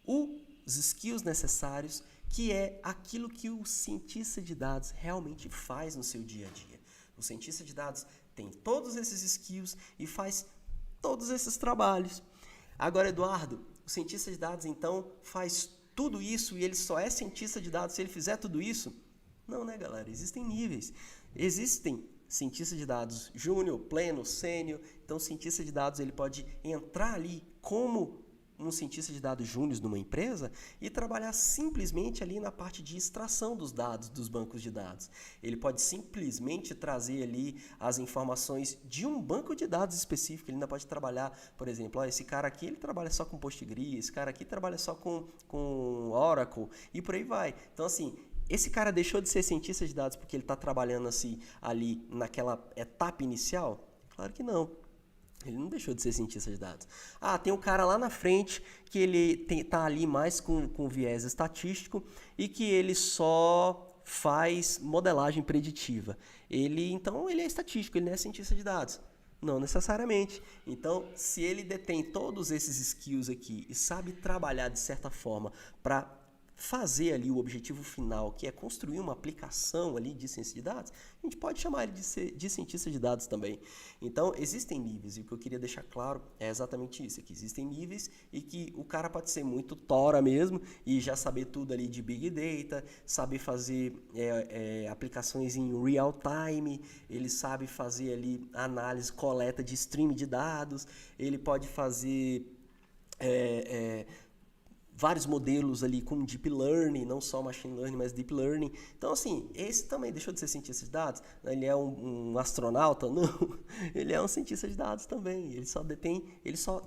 os skills necessários, que é aquilo que o cientista de dados realmente faz no seu dia a dia. O cientista de dados tem todos esses skills e faz todos esses trabalhos. Agora, Eduardo, o cientista de dados, então, faz tudo isso e ele só é cientista de dados se ele fizer tudo isso? Não, né, galera? Existem níveis. Existem cientista de dados júnior, pleno, sênior. Então, o cientista de dados ele pode entrar ali como um cientista de dados júnior numa empresa e trabalhar simplesmente ali na parte de extração dos dados dos bancos de dados. Ele pode simplesmente trazer ali as informações de um banco de dados específico. Ele ainda pode trabalhar, por exemplo, esse cara aqui ele trabalha só com PostgreSQL, esse cara aqui trabalha só com Oracle e por aí vai. Então, assim, esse cara deixou de ser cientista de dados porque ele está trabalhando assim ali naquela etapa inicial? Claro que não. Ele não deixou de ser cientista de dados. Tem um cara lá na frente que ele está ali mais com viés estatístico e que ele só faz modelagem preditiva. Então ele é estatístico, ele não é cientista de dados. Não necessariamente. Então, se ele detém todos esses skills aqui e sabe trabalhar de certa forma para fazer ali o objetivo final, que é construir uma aplicação ali de ciência de dados, a gente pode chamar ele de cientista de dados também. Então, existem níveis, e o que eu queria deixar claro é exatamente isso, que existem níveis e que o cara pode ser muito tora mesmo e já saber tudo ali de Big Data, saber fazer aplicações em real time, ele sabe fazer ali análise, coleta de stream de dados, ele pode fazer vários modelos ali com Deep Learning, não só Machine Learning, mas Deep Learning. Então, assim, esse também deixou de ser cientista de dados? Ele é um astronauta? Não, ele é um cientista de dados também. Ele só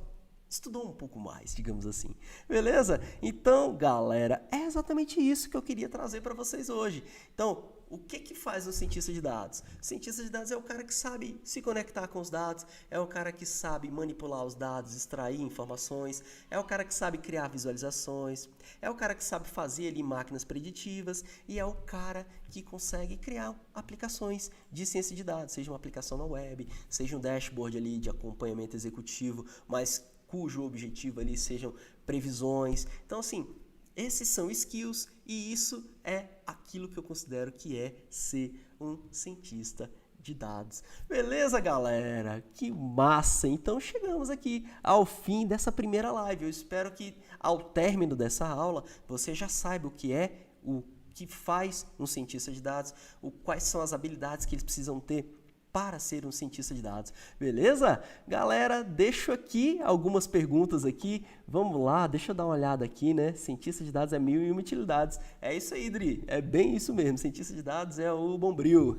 estudou um pouco mais, digamos assim. Beleza? Então, galera, é exatamente isso que eu queria trazer para vocês hoje. Então, o que faz um cientista de dados? O cientista de dados é o cara que sabe se conectar com os dados, é o cara que sabe manipular os dados, extrair informações, é o cara que sabe criar visualizações, é o cara que sabe fazer ali máquinas preditivas e é o cara que consegue criar aplicações de ciência de dados, seja uma aplicação na web, seja um dashboard ali de acompanhamento executivo, mas cujo objetivo ali sejam previsões. Então, assim, esses são skills e isso é aquilo que eu considero que é ser um cientista de dados. Beleza, galera? Que massa! Então chegamos aqui ao fim dessa primeira live. Eu espero que ao término dessa aula você já saiba o que faz um cientista de dados, quais são as habilidades que eles precisam ter para ser um cientista de dados, beleza? Galera, deixo aqui algumas perguntas aqui, vamos lá, deixa eu dar uma olhada aqui, né? Cientista de dados é 1001 utilidades, é isso aí, Dri, é bem isso mesmo, cientista de dados é o Bombril,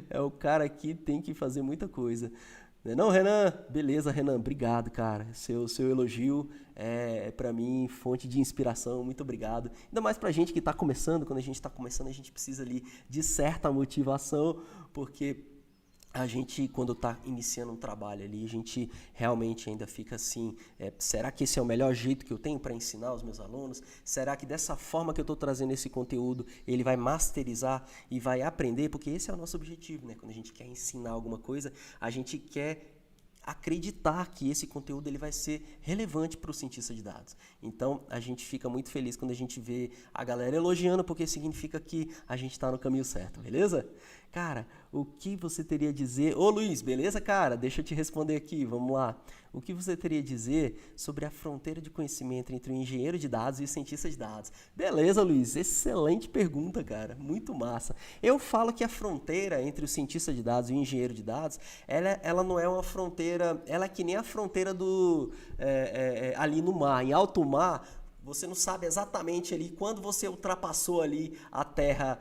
é o cara que tem que fazer muita coisa. Não é não, Renan? Beleza, Renan, obrigado, cara. Seu elogio é para mim fonte de inspiração, muito obrigado. Ainda mais pra gente que tá começando, quando a gente tá começando, a gente precisa ali de certa motivação, porque a gente, quando está iniciando um trabalho ali, a gente realmente ainda fica assim, será que esse é o melhor jeito que eu tenho para ensinar os meus alunos? Será que dessa forma que eu estou trazendo esse conteúdo, ele vai masterizar e vai aprender? Porque esse é o nosso objetivo, né? Quando a gente quer ensinar alguma coisa, a gente quer acreditar que esse conteúdo ele vai ser relevante para o cientista de dados. Então, a gente fica muito feliz quando a gente vê a galera elogiando, porque significa que a gente está no caminho certo, beleza? Cara, o que você teria a dizer... Ô Luiz, beleza, cara? Deixa eu te responder aqui, vamos lá. O que você teria a dizer sobre a fronteira de conhecimento entre o engenheiro de dados e o cientista de dados? Beleza, Luiz, excelente pergunta, cara, muito massa. Eu falo que a fronteira entre o cientista de dados e o engenheiro de dados, ela não é uma fronteira, ela é que nem a fronteira ali no mar, em alto mar. Você não sabe exatamente ali quando você ultrapassou ali a terra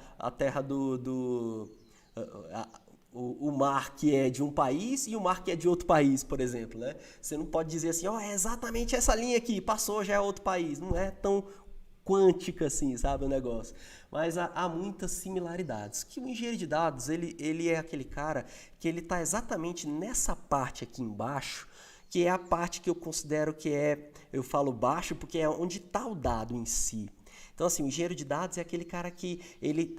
o mar que é de um país e o mar que é de outro país, por exemplo, né? Você não pode dizer assim, é exatamente essa linha aqui, passou, já é outro país. Não é tão quântica assim, sabe, o negócio. Mas há muitas similaridades. Que o engenheiro de dados, ele é aquele cara que ele está exatamente nessa parte aqui embaixo, que é a parte que eu considero que eu falo baixo porque é onde está o dado em si. Então, assim, o engenheiro de dados é aquele cara que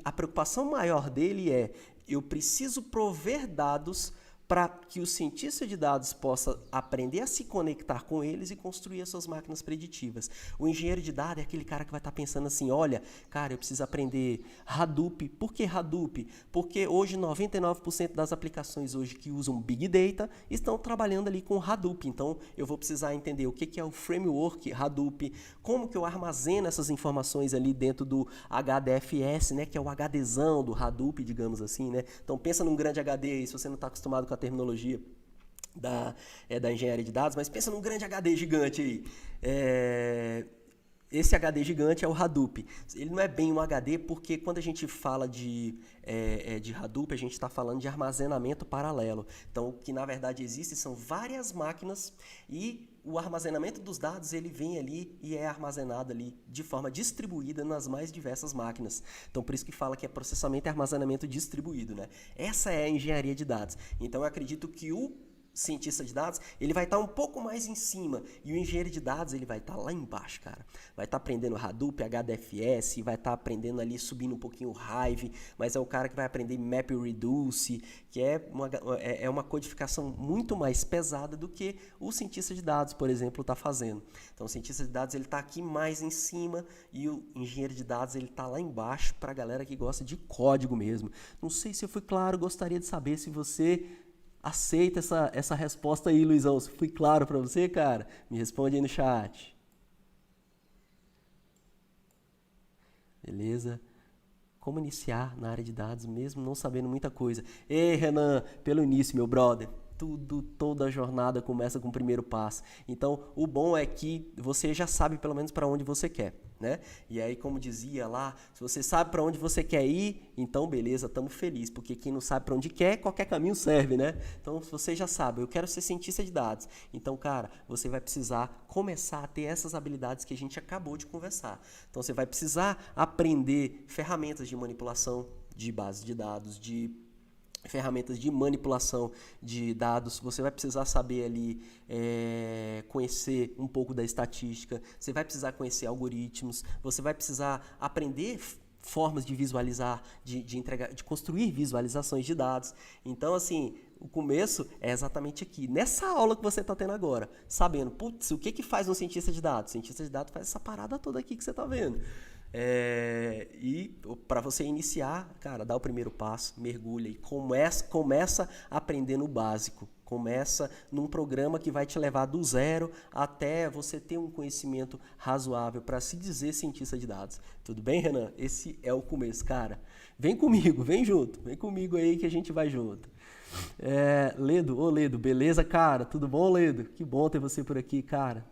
a preocupação maior dele eu preciso prover dados para que o cientista de dados possa aprender a se conectar com eles e construir as suas máquinas preditivas. O engenheiro de dados é aquele cara que vai estar pensando assim, olha, cara, eu preciso aprender Hadoop. Por que Hadoop? Porque hoje 99% das aplicações hoje que usam Big Data estão trabalhando ali com Hadoop. Então, eu vou precisar entender o que é o framework Hadoop, como que eu armazeno essas informações ali dentro do HDFS, né, que é o HDzão do Hadoop, digamos assim, né? Então, pensa num grande HD aí, se você não está acostumado com a terminologia da engenharia de dados, mas pensa num grande HD gigante aí. Esse HD gigante é o Hadoop. Ele não é bem um HD porque quando a gente fala de Hadoop, a gente está falando de armazenamento paralelo. Então, o que na verdade existe são várias máquinas e o armazenamento dos dados ele vem ali e é armazenado ali de forma distribuída nas mais diversas máquinas. Então, por isso que fala que é processamento e armazenamento distribuído, né? Essa é a engenharia de dados. Então, eu acredito que o cientista de dados, ele vai estar um pouco mais em cima e o engenheiro de dados, ele vai estar lá embaixo, cara. Vai estar aprendendo Hadoop, HDFS, vai estar aprendendo ali, subindo um pouquinho o Hive, mas é o cara que vai aprender MapReduce, que é uma codificação muito mais pesada do que o cientista de dados, por exemplo, está fazendo. Então, o cientista de dados, ele está aqui mais em cima e o engenheiro de dados, ele está lá embaixo para a galera que gosta de código mesmo. Não sei se eu fui claro, gostaria de saber se você aceita essa resposta aí, Luizão. Se foi claro para você, cara, me responde aí no chat. Beleza? Como iniciar na área de dados, mesmo não sabendo muita coisa? Ei, Renan, pelo início, meu brother. Toda a jornada começa com o primeiro passo. Então, o bom é que você já sabe pelo menos para onde você quer, né? E aí, como dizia lá, se você sabe para onde você quer ir, então beleza, estamos felizes, porque quem não sabe para onde quer, qualquer caminho serve, né? Então, se você já sabe, eu quero ser cientista de dados. Então, cara, você vai precisar começar a ter essas habilidades que a gente acabou de conversar. Então, você vai precisar aprender ferramentas de manipulação de base de dados, de ferramentas de manipulação de dados, você vai precisar saber ali conhecer um pouco da estatística, você vai precisar conhecer algoritmos, você vai precisar aprender formas de visualizar, de construir visualizações de dados. Então, assim, o começo é exatamente aqui, nessa aula que você está tendo agora, sabendo, putz, o que faz um cientista de dados? O cientista de dados faz essa parada toda aqui que você está vendo. E para você iniciar, cara, dá o primeiro passo, mergulha e começa aprendendo o básico. Começa num programa que vai te levar do zero até você ter um conhecimento razoável para se dizer cientista de dados. Tudo bem, Renan? Esse é o começo, cara. Vem comigo, vem junto. Vem comigo aí que a gente vai junto. Ledo, Ledo, beleza, cara? Tudo bom, Ledo? Que bom ter você por aqui, cara.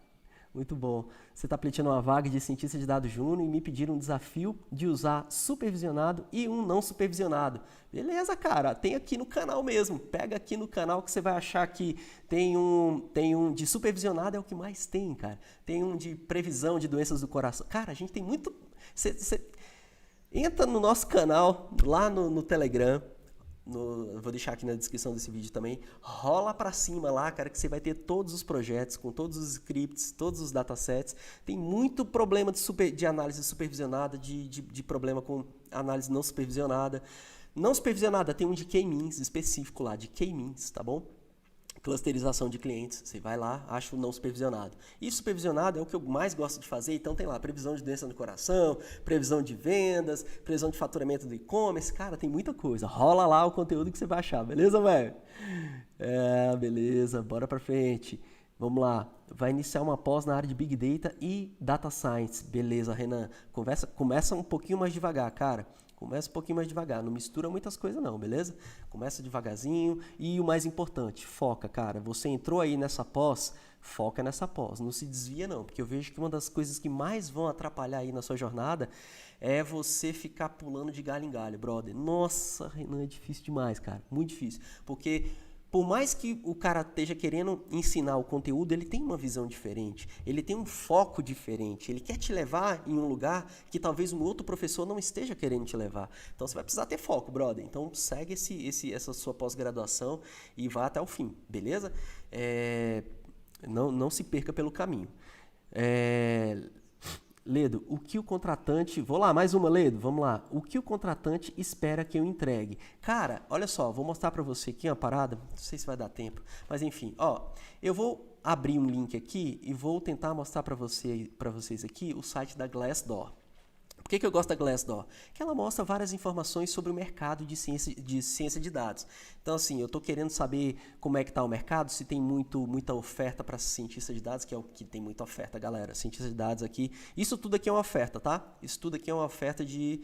Muito bom. Você está pleiteando uma vaga de cientista de dados júnior e me pediram um desafio de usar supervisionado e um não supervisionado. Beleza, cara, tem aqui no canal mesmo. Pega aqui no canal que você vai achar que tem um de supervisionado, é o que mais tem, cara. Tem um de previsão de doenças do coração. Cara, a gente tem muito... Você entra no nosso canal, lá no Telegram. Eu vou deixar aqui na descrição desse vídeo também. Rola pra cima lá, cara, que você vai ter todos os projetos, com todos os scripts, todos os datasets. Tem muito problema de análise supervisionada, de problema com análise não supervisionada. Não supervisionada, tem um de K-means específico lá, de K-means, tá bom? Clusterização de clientes, você vai lá, acha o não supervisionado. E supervisionado é o que eu mais gosto de fazer, então tem lá previsão de doença no coração, previsão de vendas, previsão de faturamento do e-commerce, cara, tem muita coisa. Rola lá o conteúdo que você vai achar, beleza, velho? Beleza, bora pra frente. Vamos lá, vai iniciar uma pós na área de Big Data e Data Science. Beleza, Renan, começa um pouquinho mais devagar, cara. Começa um pouquinho mais devagar, não mistura muitas coisas não, beleza? Começa devagarzinho e o mais importante, foca, cara. Você entrou aí nessa pós, foca nessa pós, não se desvia não, porque eu vejo que uma das coisas que mais vão atrapalhar aí na sua jornada é você ficar pulando de galho em galho, brother. Nossa, Renan, é difícil demais, cara, muito difícil, porque... Por mais que o cara esteja querendo ensinar o conteúdo, ele tem uma visão diferente, ele tem um foco diferente, ele quer te levar em um lugar que talvez um outro professor não esteja querendo te levar. Então você vai precisar ter foco, brother. Então segue essa sua pós-graduação e vá até o fim, beleza? Não se perca pelo caminho. Ledo, o que o contratante... Vou lá, mais uma, Ledo, vamos lá. O que o contratante espera que eu entregue? Cara, olha só, vou mostrar para você aqui uma parada, não sei se vai dar tempo, mas enfim, ó, eu vou abrir um link aqui e vou tentar mostrar para vocês aqui o site da Glassdoor. Por que eu gosto da Glassdoor? Que ela mostra várias informações sobre o mercado de ciência de dados. Então, assim, eu estou querendo saber como é que está o mercado, se tem muita oferta para cientista de dados, que é o que tem muita oferta, galera. Cientista de dados aqui. Isso tudo aqui é uma oferta, tá? Isso tudo aqui é uma oferta de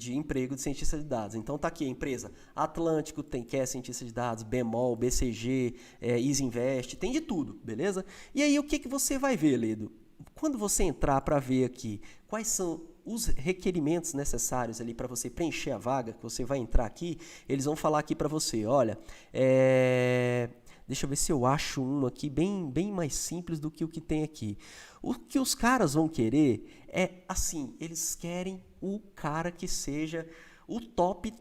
emprego de cientista de dados. Então tá aqui a empresa Atlântico, quer cientista de dados, Bemol, BCG, Easy Invest, tem de tudo, beleza? E aí o que você vai ver, Ledo? Quando você entrar para ver aqui quais são os requerimentos necessários ali para você preencher a vaga, que você vai entrar aqui, eles vão falar aqui para você, olha, deixa eu ver se eu acho um aqui bem mais simples do que o que tem aqui. O que os caras vão querer é, assim, eles querem o cara que seja o top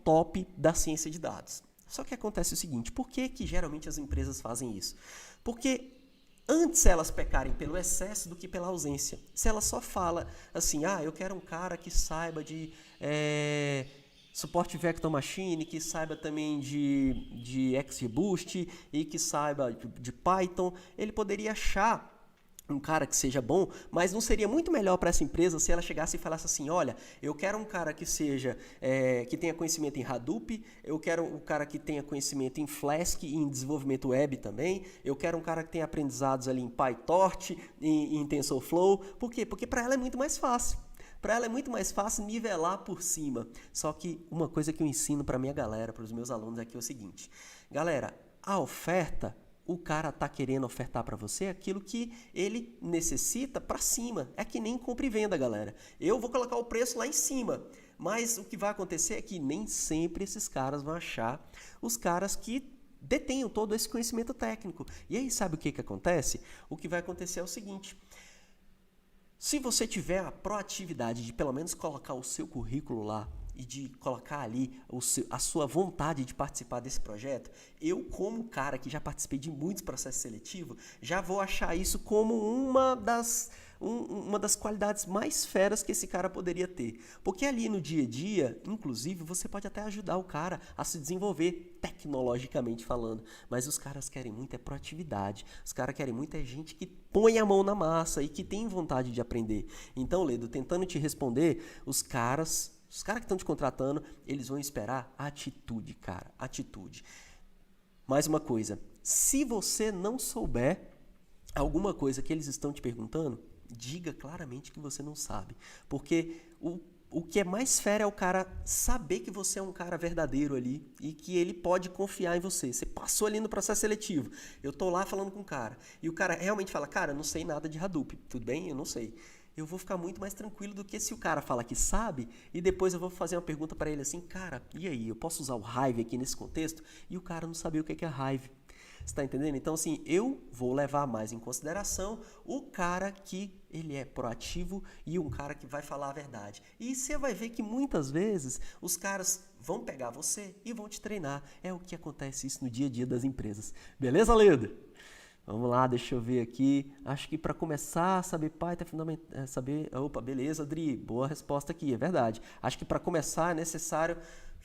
da ciência de dados. Só que acontece o seguinte, por que geralmente as empresas fazem isso? Porque antes elas pecarem pelo excesso do que pela ausência. Se ela só fala assim, eu quero um cara que saiba de suporte Vector Machine, que saiba também de XGBoost e que saiba de Python, ele poderia achar um cara que seja bom, mas não seria muito melhor para essa empresa se ela chegasse e falasse assim, olha, eu quero um cara que seja, que tenha conhecimento em Hadoop, eu quero um cara que tenha conhecimento em Flask e em desenvolvimento web também, eu quero um cara que tenha aprendizados ali em PyTorch, em TensorFlow. Por quê? Porque para ela é muito mais fácil. Para ela é muito mais fácil nivelar por cima. Só que uma coisa que eu ensino para minha galera, para os meus alunos aqui é o seguinte, galera, a oferta... O cara está querendo ofertar para você aquilo que ele necessita para cima. É que nem compra e venda, galera. Eu vou colocar o preço lá em cima, mas o que vai acontecer é que nem sempre esses caras vão achar os caras que detenham todo esse conhecimento técnico. E aí sabe o que acontece? O que vai acontecer é o seguinte... Se você tiver a proatividade de pelo menos colocar o seu currículo lá e de colocar ali a sua vontade de participar desse projeto, eu como cara que já participei de muitos processos seletivos, já vou achar isso como uma das qualidades mais feras que esse cara poderia ter. Porque ali no dia a dia, inclusive, você pode até ajudar o cara a se desenvolver tecnologicamente falando, mas os caras querem muito é proatividade, os caras querem muito é gente que põe a mão na massa e que tem vontade de aprender. Então, Ledo, tentando te responder, os caras que estão te contratando, eles vão esperar atitude, cara, atitude. Mais uma coisa, se você não souber alguma coisa que eles estão te perguntando, diga claramente que você não sabe, porque o que é mais fera é o cara saber que você é um cara verdadeiro ali e que ele pode confiar em você. Você passou ali no processo seletivo. Eu tô lá falando com o cara e o cara realmente fala, cara, eu não sei nada de Hadoop. Tudo bem? Eu não sei. Eu vou ficar muito mais tranquilo do que se o cara fala que sabe e depois eu vou fazer uma pergunta para ele assim, cara, e aí, eu posso usar o Hive aqui nesse contexto? E o cara não sabia o que é Hive. Você está entendendo? Então, assim, eu vou levar mais em consideração o cara que ele é proativo e um cara que vai falar a verdade. E você vai ver que muitas vezes os caras vão pegar você e vão te treinar. É o que acontece isso no dia a dia das empresas. Beleza, Leda? Vamos lá, deixa eu ver aqui. Acho que para começar, saber Python é fundamental. Opa, beleza, Adri. Boa resposta aqui, é verdade. Acho que para começar é necessário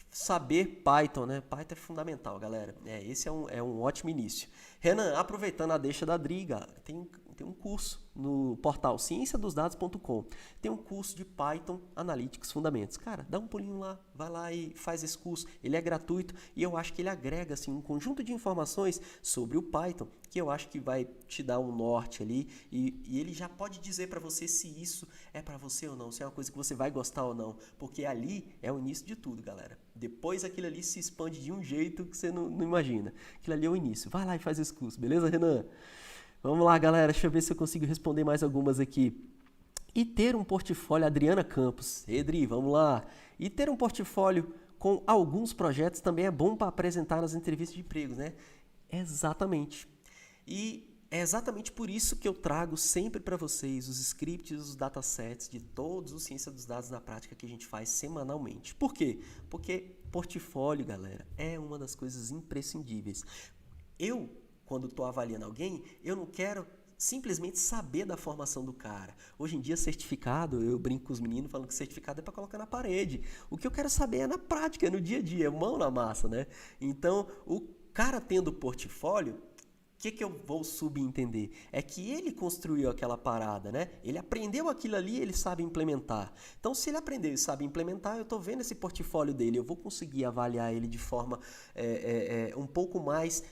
saber Python, né? Python é fundamental, galera. Esse é um ótimo início. Renan, aproveitando a deixa da Adri, tem um curso no portal cienciadosdados.com. Tem um curso de Python Analytics Fundamentos. Cara, dá um pulinho lá, vai lá e faz esse curso. Ele é gratuito e eu acho que ele agrega assim, um conjunto de informações sobre o Python que eu acho que vai te dar um norte ali e ele já pode dizer para você se isso é para você ou não, se é uma coisa que você vai gostar ou não, porque ali é o início de tudo, galera. Depois aquilo ali se expande de um jeito que você não imagina. Aquilo ali é o início. Vai lá e faz esse curso, beleza, Renan? Vamos lá, galera. Deixa eu ver se eu consigo responder mais algumas aqui. E ter um portfólio, Adriana Campos. Edri, vamos lá. E ter um portfólio com alguns projetos também é bom para apresentar nas entrevistas de empregos, né? Exatamente. E é exatamente por isso que eu trago sempre para vocês os scripts, os datasets de todos os Ciência dos Dados na prática que a gente faz semanalmente. Por quê? Porque portfólio, galera, é uma das coisas imprescindíveis. Quando estou avaliando alguém, eu não quero simplesmente saber da formação do cara. Hoje em dia, certificado, eu brinco com os meninos falando que certificado é para colocar na parede. O que eu quero saber é na prática, é no dia a dia, é mão na massa, né? Então, o cara tendo portfólio, o que eu vou subentender? É que ele construiu aquela parada, né? Ele aprendeu aquilo ali, ele sabe implementar. Então, se ele aprendeu e sabe implementar, eu estou vendo esse portfólio dele, eu vou conseguir avaliar ele de forma um pouco mais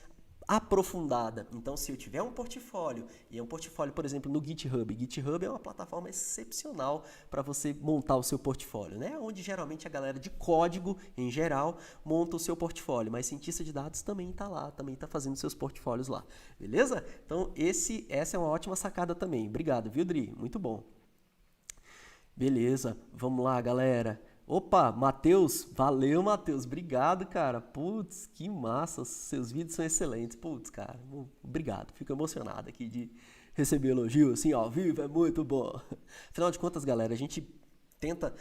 aprofundada. Então, se eu tiver um portfólio, e é um portfólio, por exemplo, no GitHub. GitHub é uma plataforma excepcional para você montar o seu portfólio, né? Onde geralmente a galera de código, em geral, monta o seu portfólio, mas cientista de dados também está lá, também está fazendo seus portfólios lá, beleza? Então, essa é uma ótima sacada também. Obrigado, viu, Dri? Muito bom. Beleza, vamos lá, galera. Opa, Matheus, valeu, Matheus, obrigado, cara. Putz, que massa, seus vídeos são excelentes. Putz, cara, obrigado. Fico emocionado aqui de receber elogio assim ao vivo, é muito bom. Afinal de contas, galera, a gente tenta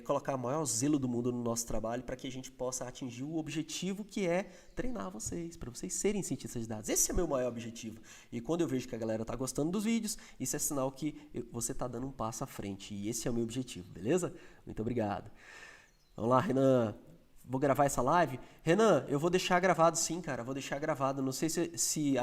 colocar o maior zelo do mundo no nosso trabalho para que a gente possa atingir o objetivo que é treinar vocês, para vocês serem cientistas de dados. Esse é o meu maior objetivo. E quando eu vejo que a galera está gostando dos vídeos, isso é sinal que você está dando um passo à frente. E esse é o meu objetivo, beleza? Muito obrigado. Vamos lá, Renan. Vou gravar essa live? Renan, eu vou deixar gravado sim, cara. Vou deixar gravado. Não sei se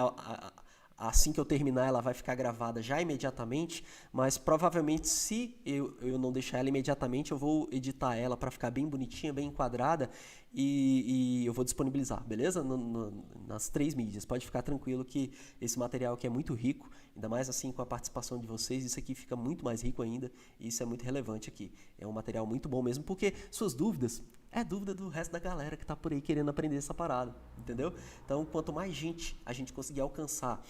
assim que eu terminar ela vai ficar gravada já imediatamente, mas provavelmente se eu não deixar ela imediatamente, eu vou editar ela para ficar bem bonitinha, bem enquadrada e eu vou disponibilizar, beleza? Nas 3 mídias. Pode ficar tranquilo que esse material aqui é muito rico, ainda mais assim com a participação de vocês, isso aqui fica muito mais rico ainda e isso é muito relevante aqui. É um material muito bom mesmo, porque suas dúvidas é dúvida do resto da galera que está por aí querendo aprender essa parada, entendeu? Então, quanto mais gente a gente conseguir alcançar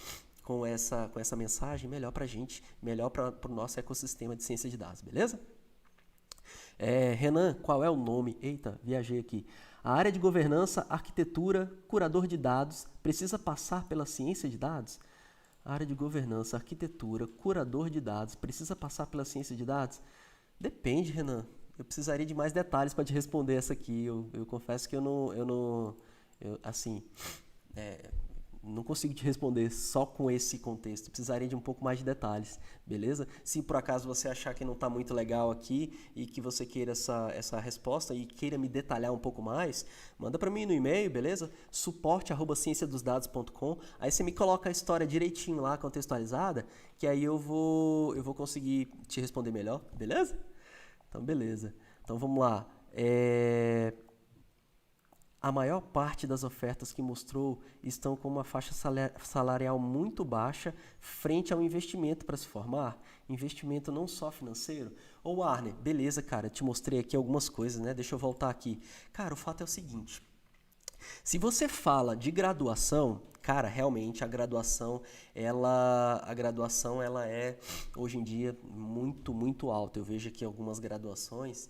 com essa mensagem, melhor para a gente, melhor para o nosso ecossistema de ciência de dados, beleza? Renan, qual é o nome? Eita, viajei aqui. A área de governança, arquitetura, curador de dados, precisa passar pela ciência de dados? A área de governança, arquitetura, curador de dados, precisa passar pela ciência de dados? Depende, Renan. Eu precisaria de mais detalhes para te responder essa aqui. Eu confesso que eu não consigo te responder só com esse contexto. Precisaria de um pouco mais de detalhes, beleza? Se por acaso você achar que não está muito legal aqui e que você queira essa resposta e queira me detalhar um pouco mais, manda para mim no e-mail, beleza? suporte@cienciadosdados.com. Aí você me coloca a história direitinho lá, contextualizada, que aí eu vou conseguir te responder melhor, beleza? Então, beleza. Então, vamos lá. a maior parte das ofertas que mostrou estão com uma faixa salarial muito baixa frente ao investimento para se formar. Investimento não só financeiro. Ô Arne, beleza, cara, te mostrei aqui algumas coisas, né? Deixa eu voltar aqui. Cara, o fato é o seguinte. Se você fala de graduação, cara, realmente a graduação ela é hoje em dia muito alta. Eu vejo aqui algumas graduações,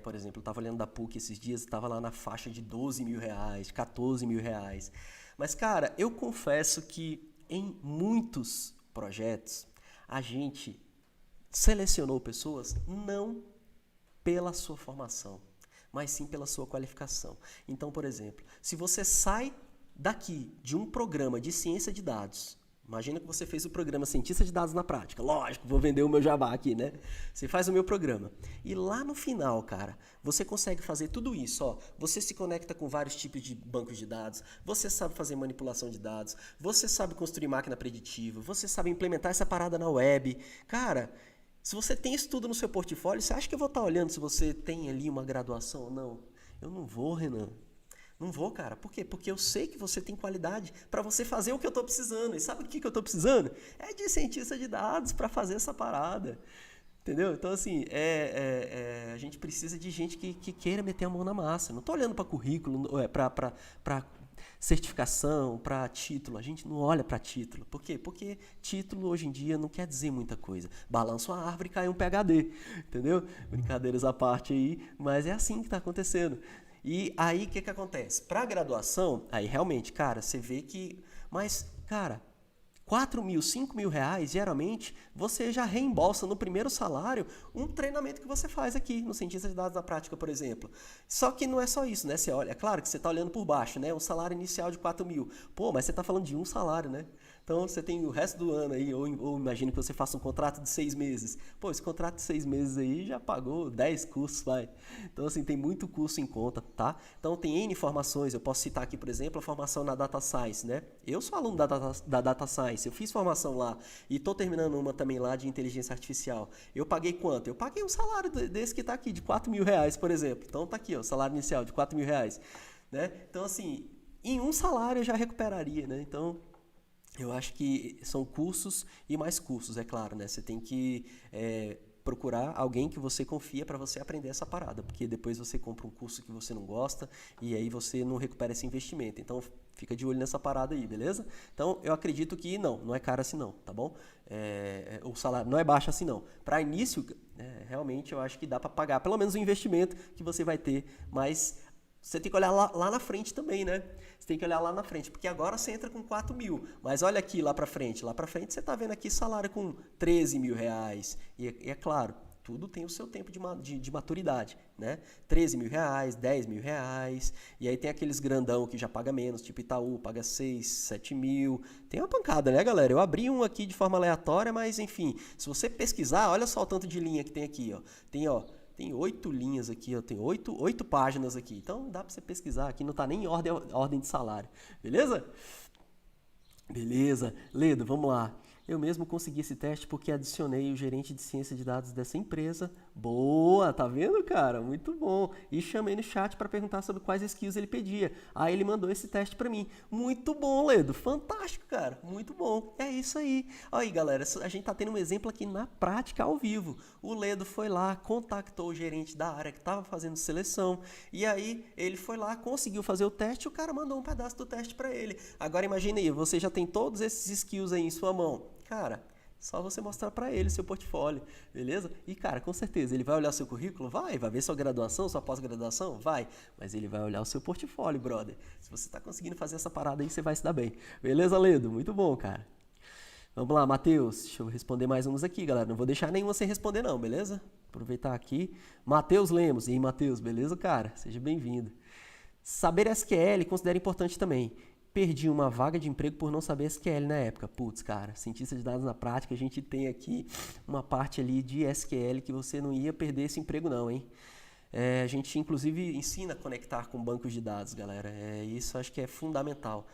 por exemplo, eu estava olhando da PUC esses dias, estava lá na faixa de R$ 12.000, R$ 14.000. Mas, cara, eu confesso que em muitos projetos a gente selecionou pessoas não pela sua formação, mas sim pela sua qualificação. Então, por exemplo, se você sai daqui de um programa de ciência de dados, imagina que você fez o programa Cientista de Dados na Prática, lógico, vou vender o meu jabá aqui, né? Você faz o meu programa. E lá no final, cara, você consegue fazer tudo isso, ó. Você se conecta com vários tipos de bancos de dados, você sabe fazer manipulação de dados, você sabe construir máquina preditiva, você sabe implementar essa parada na web. Cara, se você tem isso tudo no seu portfólio, você acha que eu vou estar olhando se você tem ali uma graduação ou não? Eu não vou, Renan. Não vou, cara. Por quê? Porque eu sei que você tem qualidade para você fazer o que eu estou precisando. E sabe o que eu estou precisando? É de cientista de dados para fazer essa parada. Entendeu? Então, assim, a gente precisa de gente que queira meter a mão na massa. Não estou olhando para currículo, para certificação, para título. A gente não olha para título. Por quê? Porque título hoje em dia não quer dizer muita coisa. Balança uma árvore e cai um PhD. Entendeu? Brincadeiras à parte aí, mas é assim que está acontecendo. E aí, o que acontece? Para a graduação, aí realmente, cara, você vê que... Mas, cara, R$4.000, R$5.000, geralmente, você já reembolsa no primeiro salário um treinamento que você faz aqui no Cientista de Dados na Prática, por exemplo. Só que não é só isso, né? Você olha, é claro que você está olhando por baixo, né? Um salário inicial de R$4.000. Pô, mas você está falando de um salário, né? Então, você tem o resto do ano aí, ou imagine que você faça um contrato de 6 meses. Pô, esse contrato de 6 meses aí já pagou 10 cursos, vai. Então, assim, tem muito curso em conta, tá? Então, tem N formações. Eu posso citar aqui, por exemplo, a formação na Data Science, né? Eu sou aluno da Data Science, eu fiz formação lá e estou terminando uma também lá de inteligência artificial. Eu paguei quanto? Eu paguei um salário desse que está aqui, de R$4.000, por exemplo. Então, tá aqui, ó, salário inicial de R$4.000, né? Então, assim, em um salário eu já recuperaria, né? Então... eu acho que são cursos e mais cursos, é claro, né? Você tem que procurar alguém que você confia para você aprender essa parada, porque depois você compra um curso que você não gosta e aí você não recupera esse investimento. Então, fica de olho nessa parada aí, beleza? Então, eu acredito que não é caro assim não, tá bom? O salário não é baixo assim não. Para início, realmente eu acho que dá para pagar pelo menos o investimento que você vai ter, mas... você tem que olhar lá na frente também, né? Você tem que olhar lá na frente, porque agora você entra com R$4.000, mas olha aqui lá pra frente você está vendo aqui salário com R$13.000, e é claro, tudo tem o seu tempo de maturidade, né? R$13.000, R$10.000, e aí tem aqueles grandão que já paga menos, tipo Itaú, paga 6, 7.000, tem uma pancada, né, galera? Eu abri um aqui de forma aleatória, mas enfim, se você pesquisar, olha só o tanto de linha que tem aqui, ó. Tem 8 linhas aqui, ó, tem 8 páginas aqui. Então dá para você pesquisar aqui, não está nem em ordem de salário. Beleza? Beleza. Ledo, vamos lá. Eu mesmo consegui esse teste porque adicionei o gerente de ciência de dados dessa empresa. Boa, tá vendo, cara? Muito bom. E chamei no chat para perguntar sobre quais skills ele pedia. Aí ele mandou esse teste para mim. Muito bom, Ledo. Fantástico, cara. Muito bom. É isso aí. Aí, galera, a gente tá tendo um exemplo aqui na prática, ao vivo. O Ledo foi lá, contactou o gerente da área que estava fazendo seleção. E aí, ele foi lá, conseguiu fazer o teste e o cara mandou um pedaço do teste para ele. Agora, imagine aí, você já tem todos esses skills aí em sua mão. Cara, só você mostrar para ele seu portfólio, beleza? E, cara, com certeza, ele vai olhar seu currículo? Vai ver sua graduação, sua pós-graduação? Vai. Mas ele vai olhar o seu portfólio, brother. Se você tá conseguindo fazer essa parada aí, você vai se dar bem. Beleza, Ledo? Muito bom, cara. Vamos lá, Matheus. Deixa eu responder mais uns aqui, galera. Não vou deixar nenhuma sem responder, não, beleza? Aproveitar aqui. Matheus Lemos. E aí, Matheus, beleza, cara? Seja bem-vindo. Saber SQL considero importante também. Perdi uma vaga de emprego por não saber SQL na época. Putz, cara, cientista de dados na prática, a gente tem aqui uma parte ali de SQL que você não ia perder esse emprego não, hein? A gente, inclusive, ensina a conectar com bancos de dados, galera. Isso acho que é fundamental.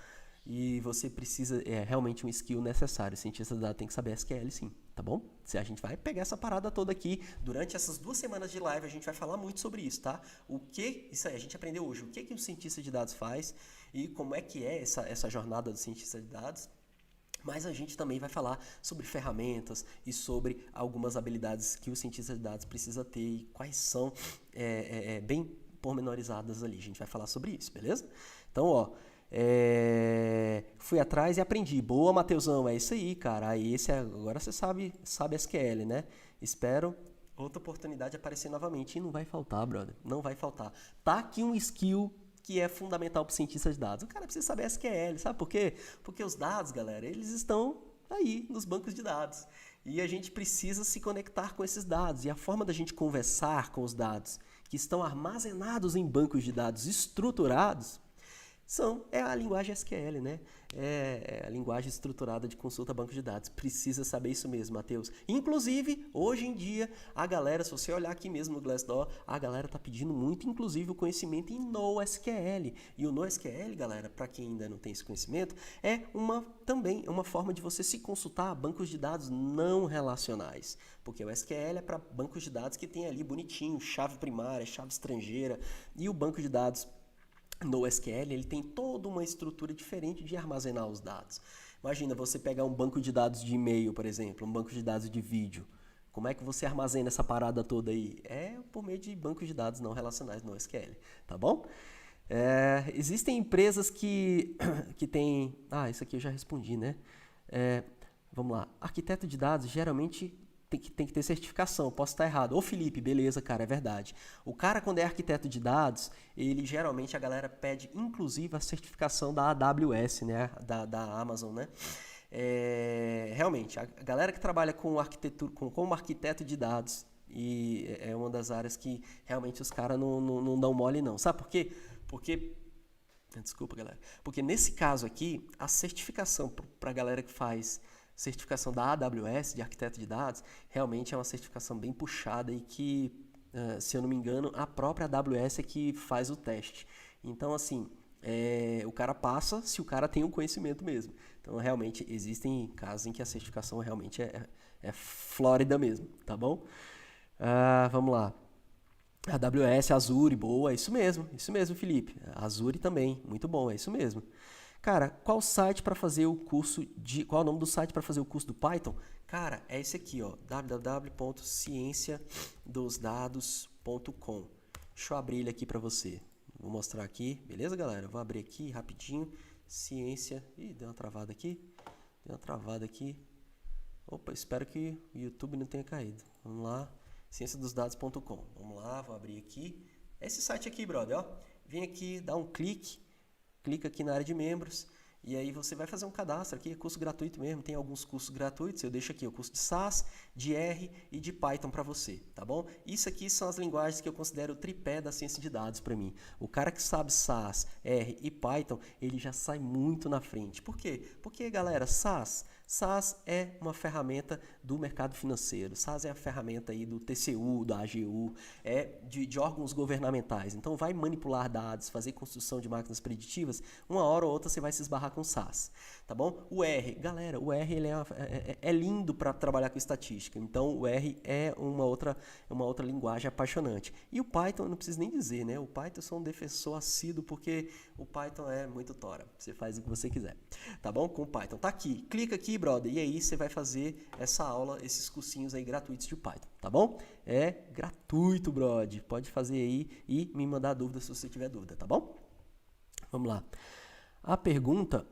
E você precisa, realmente um skill necessário. O cientista de dados tem que saber SQL, sim. tá bom? Se a gente vai pegar essa parada toda aqui, durante essas 2 semanas de live, a gente vai falar muito sobre isso, tá? Isso aí, a gente aprendeu hoje, o que o cientista de dados faz e como é que é essa jornada do cientista de dados. Mas a gente também vai falar sobre ferramentas e sobre algumas habilidades que o cientista de dados precisa ter e quais são bem pormenorizadas ali. A gente vai falar sobre isso, beleza? Então, ó, fui atrás e aprendi. Boa, Mateusão, é isso aí, cara. Aí agora você sabe SQL, né? Espero outra oportunidade aparecer novamente. E não vai faltar, brother. Não vai faltar. Tá aqui um skill que é fundamental para o cientista de dados. O cara precisa saber SQL, sabe por quê? Porque os dados, galera, eles estão aí nos bancos de dados. E a gente precisa se conectar com esses dados. E a forma da gente conversar com os dados que estão armazenados em bancos de dados estruturados é a linguagem SQL, né? É a linguagem estruturada de consulta a banco de dados. Precisa saber isso mesmo, Matheus. Inclusive, hoje em dia, a galera, se você olhar aqui mesmo no Glassdoor, a galera tá pedindo muito, inclusive, o conhecimento em NoSQL. E o NoSQL, galera, para quem ainda não tem esse conhecimento, também uma forma de você se consultar a bancos de dados não relacionais. Porque o SQL é para bancos de dados que tem ali bonitinho, chave primária, chave estrangeira, e o banco de dados NoSQL, ele tem toda uma estrutura diferente de armazenar os dados. Imagina você pegar um banco de dados de e-mail, por exemplo, um banco de dados de vídeo. Como é que você armazena essa parada toda aí? É por meio de bancos de dados não relacionais NoSQL, tá bom? Existem empresas que têm... isso aqui eu já respondi, né? Vamos lá. Arquiteto de dados, geralmente... Tem que ter certificação, posso estar errado. Ô Felipe, beleza, cara, é verdade. O cara, quando é arquiteto de dados, geralmente a galera pede, inclusive, a certificação da AWS, né? Da Amazon, né? Realmente, a galera que trabalha com arquitetura, como arquiteto de dados, e é uma das áreas que realmente os caras não dão mole, não. Sabe por quê? Desculpa, galera. Porque nesse caso aqui, a certificação para a galera que faz certificação da AWS, de arquiteto de dados, realmente é uma certificação bem puxada e que, se eu não me engano, a própria AWS é que faz o teste. Então, assim, o cara passa se o cara tem o conhecimento mesmo. Então, realmente, existem casos em que a certificação realmente é flórida mesmo, tá bom? Vamos lá. AWS, Azure, boa, é isso mesmo, Felipe. Azure também, muito bom, é isso mesmo. Cara, qual site para fazer o curso qual é o nome do site para fazer o curso do Python? Cara, é esse aqui, ó, www.cienciadosdados.com. Deixa eu abrir ele aqui para você. Vou mostrar aqui, beleza, galera? Vou abrir aqui rapidinho. Ciência... deu uma travada aqui. Opa, espero que o YouTube não tenha caído. Vamos lá, cienciadosdados.com. Vamos lá, vou abrir aqui. Esse site aqui, brother, ó. Vem aqui, dá um clica aqui na área de membros e aí você vai fazer um cadastro aqui, é curso gratuito mesmo, tem alguns cursos gratuitos, eu deixo aqui o curso de SAS, de R e de Python para você, tá bom? Isso aqui são as linguagens que eu considero o tripé da ciência de dados para mim. O cara que sabe SAS, R e Python, ele já sai muito na frente. Por quê? Porque, galera, SAS é uma ferramenta do mercado financeiro, SAS é a ferramenta aí do TCU, da AGU, de órgãos governamentais. Então vai manipular dados, fazer construção de máquinas preditivas, uma hora ou outra você vai se esbarrar com SAS, tá bom? O R, galera, o R ele é lindo para trabalhar com estatística, então o R é uma outra linguagem apaixonante. E o Python, eu não preciso nem dizer, né? O Python eu sou um defensor assíduo porque o Python é muito tora, você faz o que você quiser, tá bom? Com o Python, tá aqui, clica aqui, brother, e aí você vai fazer essa aula, esses cursinhos aí gratuitos de Python, tá bom? É gratuito, brother, pode fazer aí e me mandar dúvida se você tiver dúvida, tá bom? Vamos lá. A pergunta,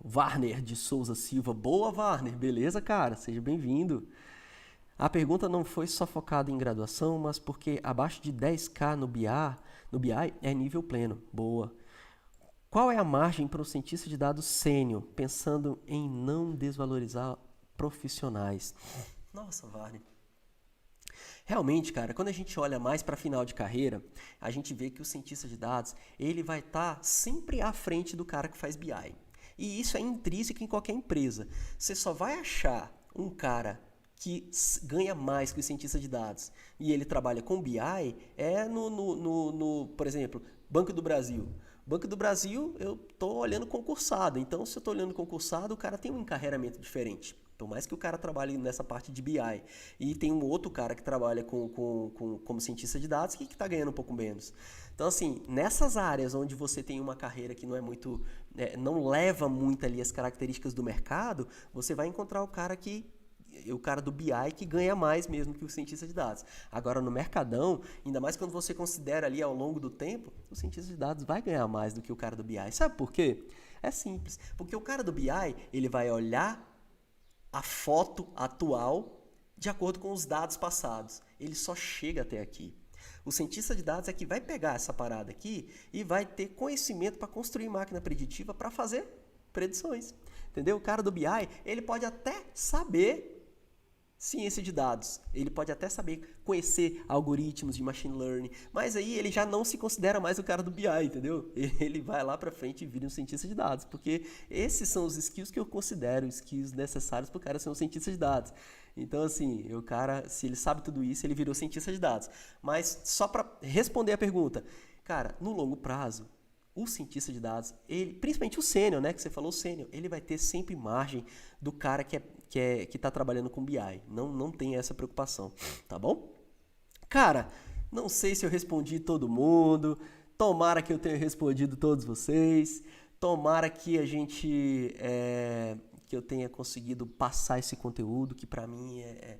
Warner de Souza Silva, boa Warner, beleza, cara? Seja bem-vindo. A pergunta não foi só focada em graduação, mas porque abaixo de 10K no BI é nível pleno, boa. Qual é a margem para um cientista de dados sênior, pensando em não desvalorizar profissionais? Nossa, Warner. Realmente, cara, quando a gente olha mais para final de carreira, a gente vê que o cientista de dados, ele vai estar sempre à frente do cara que faz BI. E isso é intrínseco em qualquer empresa. Você só vai achar um cara que ganha mais que o cientista de dados e ele trabalha com BI por exemplo, Banco do Brasil. Banco do Brasil, eu estou olhando concursado. Então, se eu estou olhando concursado, o cara tem um encarreiramento diferente. Por mais que o cara trabalhe nessa parte de BI. E tem um outro cara que trabalha como cientista de dados que está ganhando um pouco menos. Então, assim, nessas áreas onde você tem uma carreira que não é muito, não leva muito ali as características do mercado, você vai encontrar o cara do BI que ganha mais mesmo que o cientista de dados. Agora, no mercadão, ainda mais quando você considera ali ao longo do tempo, o cientista de dados vai ganhar mais do que o cara do BI. Sabe por quê? É simples. Porque o cara do BI, ele vai olhar a foto atual de acordo com os dados passados. Ele só chega até aqui. O cientista de dados é que vai pegar essa parada aqui e vai ter conhecimento para construir máquina preditiva para fazer predições. Entendeu? O cara do BI, ele pode até saber ciência de dados, ele pode até saber conhecer algoritmos de machine learning, mas aí ele já não se considera mais o cara do BI, entendeu? Ele vai lá para frente e vira um cientista de dados, porque esses são os skills que eu considero skills necessários para o cara ser um cientista de dados. Então, assim, o cara, se ele sabe tudo isso, ele virou cientista de dados. Mas só para responder a pergunta, cara, no longo prazo, o cientista de dados, ele, principalmente o sênior, né, que você falou, o sênior, ele vai ter sempre margem do cara que está trabalhando com BI. Não tem essa preocupação, tá bom? Cara, não sei se eu respondi todo mundo, tomara que eu tenha respondido todos vocês, tomara que que eu tenha conseguido passar esse conteúdo, que para mim é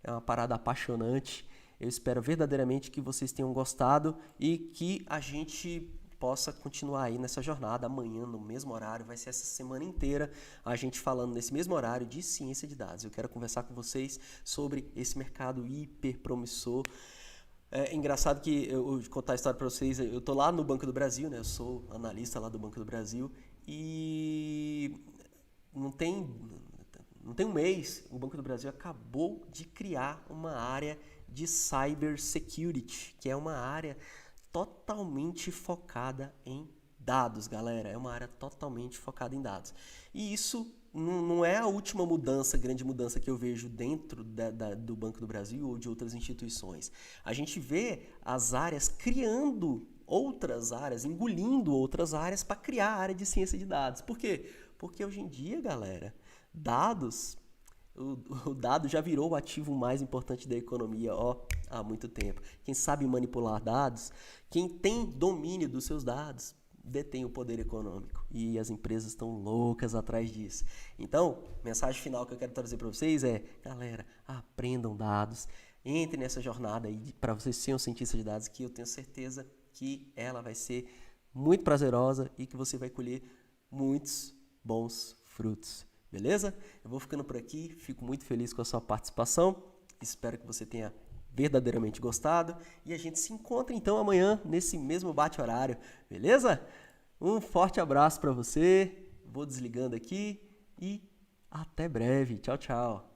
uma parada apaixonante. Eu espero verdadeiramente que vocês tenham gostado e que a gente possa continuar aí nessa jornada. Amanhã, no mesmo horário, vai ser essa semana inteira a gente falando nesse mesmo horário de ciência de dados. Eu quero conversar com vocês sobre esse mercado hiper promissor. É engraçado que eu vou contar a história para vocês. Eu tô lá no Banco do Brasil, né? Eu sou analista lá do Banco do Brasil e não tem um mês, o Banco do Brasil acabou de criar uma área de cybersecurity, que é uma área totalmente focada em dados, galera. É uma área totalmente focada em dados. E isso não é a última grande mudança que eu vejo dentro do Banco do Brasil ou de outras instituições. A gente vê as áreas criando outras áreas, engolindo outras áreas para criar a área de ciência de dados. Por quê? Porque hoje em dia, galera, o dado já virou o ativo mais importante da economia há muito tempo. Quem sabe manipular dados, quem tem domínio dos seus dados, detém o poder econômico. E as empresas estão loucas atrás disso. Então, mensagem final que eu quero trazer para vocês é, galera, aprendam dados, entrem nessa jornada aí para você ser um cientista de dados, que eu tenho certeza que ela vai ser muito prazerosa e que você vai colher muitos bons frutos. Beleza? Eu vou ficando por aqui, fico muito feliz com a sua participação, espero que você tenha verdadeiramente gostado e a gente se encontra então amanhã nesse mesmo bate-horário, beleza? Um forte abraço para você, vou desligando aqui e até breve. Tchau, tchau.